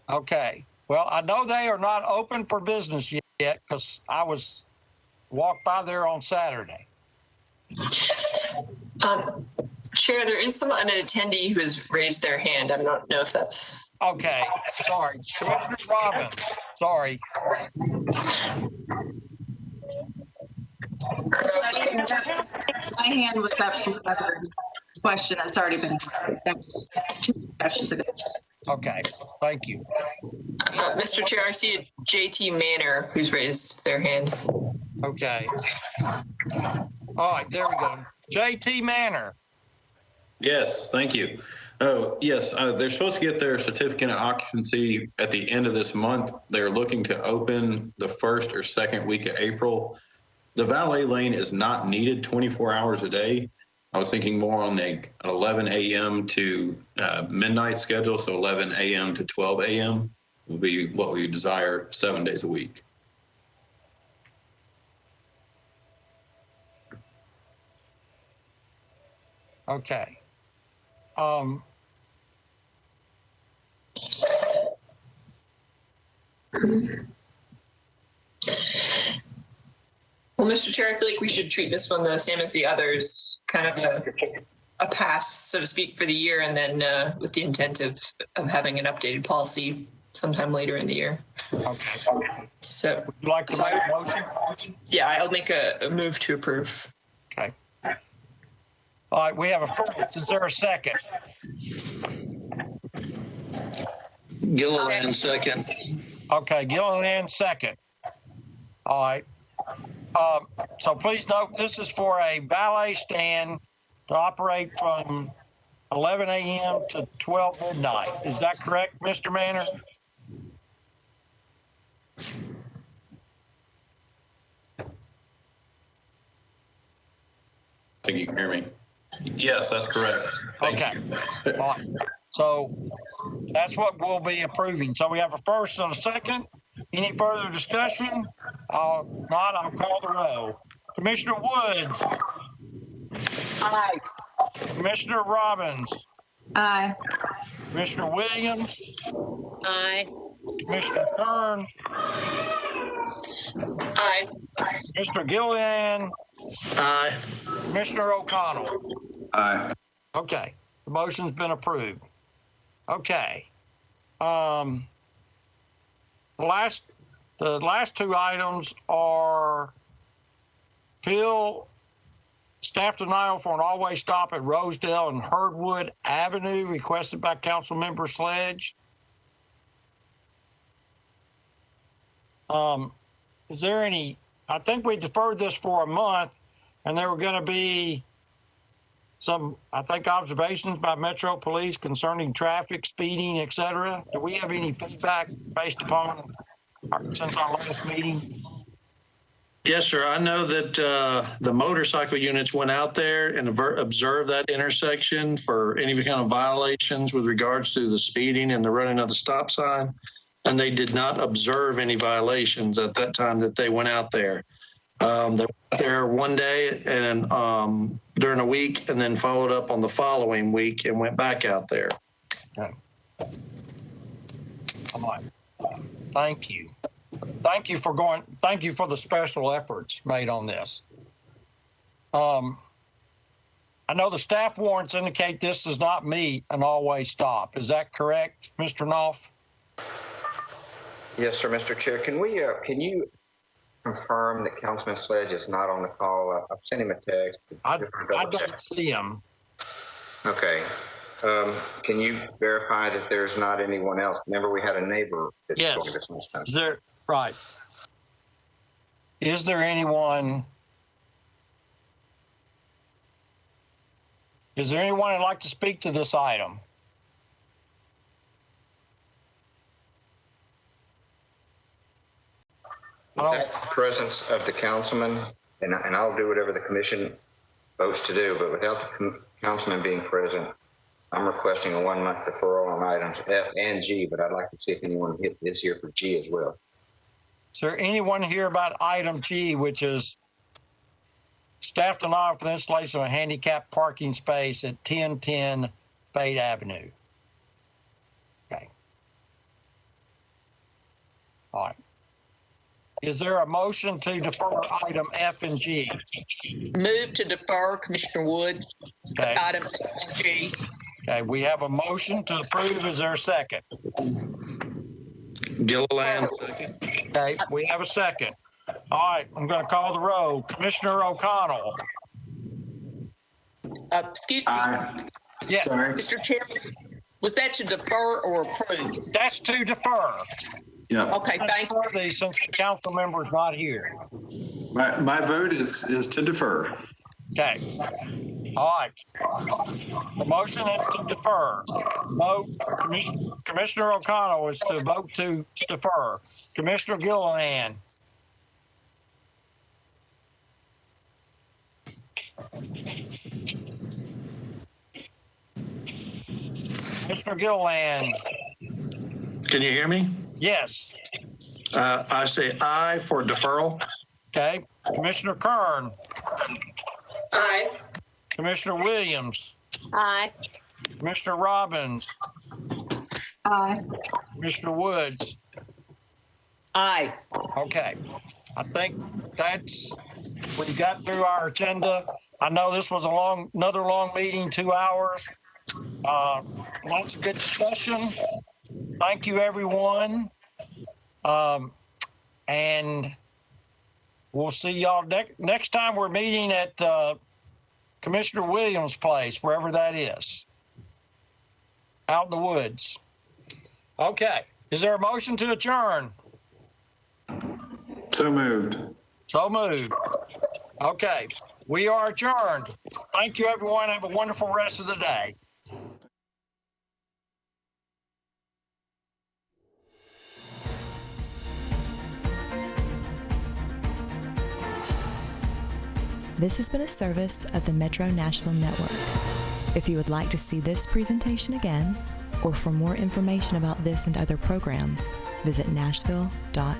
Okay. Well, I know they are not open for business yet because I was walk by there on Saturday. Chair, there is an attendee who has raised their hand. I don't know if that's. Okay, sorry. Commissioner Robbins, sorry. My hand was up for another question that's already been, that was 2 questions ago. Okay, thank you. Mr. Chair, I see JT Manor who's raised their hand. Okay. All right, there we go. JT Manor. Yes, thank you. Oh, yes, they're supposed to get their certificate of occupancy at the end of this month. They're looking to open the first or second week of April. The valet lane is not needed 24 hours a day. I was thinking more on the 11 a.m. to midnight schedule, so 11 a.m. to 12 a.m. would be what we desire 7 days a week. Okay. Well, Mr. Chair, I feel like we should treat this one the same as the others, kind of a pass, so to speak, for the year, and then with the intent of having an updated policy sometime later in the year. Okay. So, would you like to make a motion? Yeah, I'll make a move to approve. Okay. All right, we have a first. Is there a second? Gilliland, second. Okay, Gilliland, second. All right. So please note, this is for a valet stand to operate from 11 a.m. to 12 midnight. Is that correct, Mr. Manor? I think you can hear me. Yes, that's correct. Okay. All right. So that's what we'll be approving. So we have a first and a second. Any further discussion? Not, I'll call the roll. Commissioner Woods. Aye. Commissioner Robbins. Aye. Commissioner Williams. Aye. Commissioner Kern. Aye. Mr. Gillian. Aye. Commissioner O'Connell. Aye. Okay, the motion's been approved. Okay. The last two items are staff denial for an all-way stop at Rosedale and Herdwood Avenue requested by Councilmember Sledge. Is there any, I think we deferred this for a month and there were going to be some, I think, observations by Metro Police concerning traffic, speeding, et cetera. Do we have any feedback based upon since our last meeting? Yes, sir. I know that the motorcycle units went out there and observed that intersection for any kind of violations with regards to the speeding and the running of the stop sign. And they did not observe any violations at that time that they went out there. They went there one day and during a week, and then followed up on the following week and went back out there. Okay. All right. Thank you. Thank you for the special efforts made on this. I know the staff warrants indicate this does not meet an all-way stop. Is that correct, Mr. Knopf? Yes, sir, Mr. Chair. Can you confirm that Councilman Sledge is not on the call? I've sent him a text. I don't see him. Okay. Can you verify that there's not anyone else? Remember, we had a neighbor that's yes. going this time. Is there, right. Is there anyone who'd like to speak to this item? Without the presence of the councilman, and I'll do whatever the commission votes to do, but without the councilman being present, I'm requesting a 1 month deferral on items F and G, but I'd like to see if anyone is here for G as well. Is there anyone here about item G, which is staff denial for the installation of a handicap parking space at 1010 Fate Avenue? Okay. All right. Is there a motion to defer item F and G? Move to defer, Commissioner Woods. Okay. Item G. Okay, we have a motion to approve. Is there a second? Gilliland. Okay, we have a second. All right, I'm going to call the roll. Commissioner O'Connell. Excuse me. Yeah. Sorry. Mr. Chairman, was that to defer or approve? That's to defer. Yeah. Okay, thank you. Defer these since the council member is not here. My vote is to defer. Okay. All right. The motion is to defer. Vote. Commissioner O'Connell is to vote to defer. Commissioner Gilliland. Mr. Gilliland. Can you hear me? Yes. I say aye for deferral. Okay. Commissioner Kern. Aye. Commissioner Williams. Aye. Commissioner Robbins. Aye. Commissioner Woods. Aye. Okay. I think we got through our agenda. I know this was another long meeting, 2 hours. Lots of good discussion. Thank you, everyone. And we'll see y'all next time. We're meeting at Commissioner Williams' place, wherever that is, out in the woods. Okay. Is there a motion to adjourn? So moved. So moved. Okay. We are adjourned. Thank you, everyone. Have a wonderful rest of the day. This has been a service of the Metro Nashville Network. If you would like to see this presentation again, or for more information about this and other programs, visit nashville.org.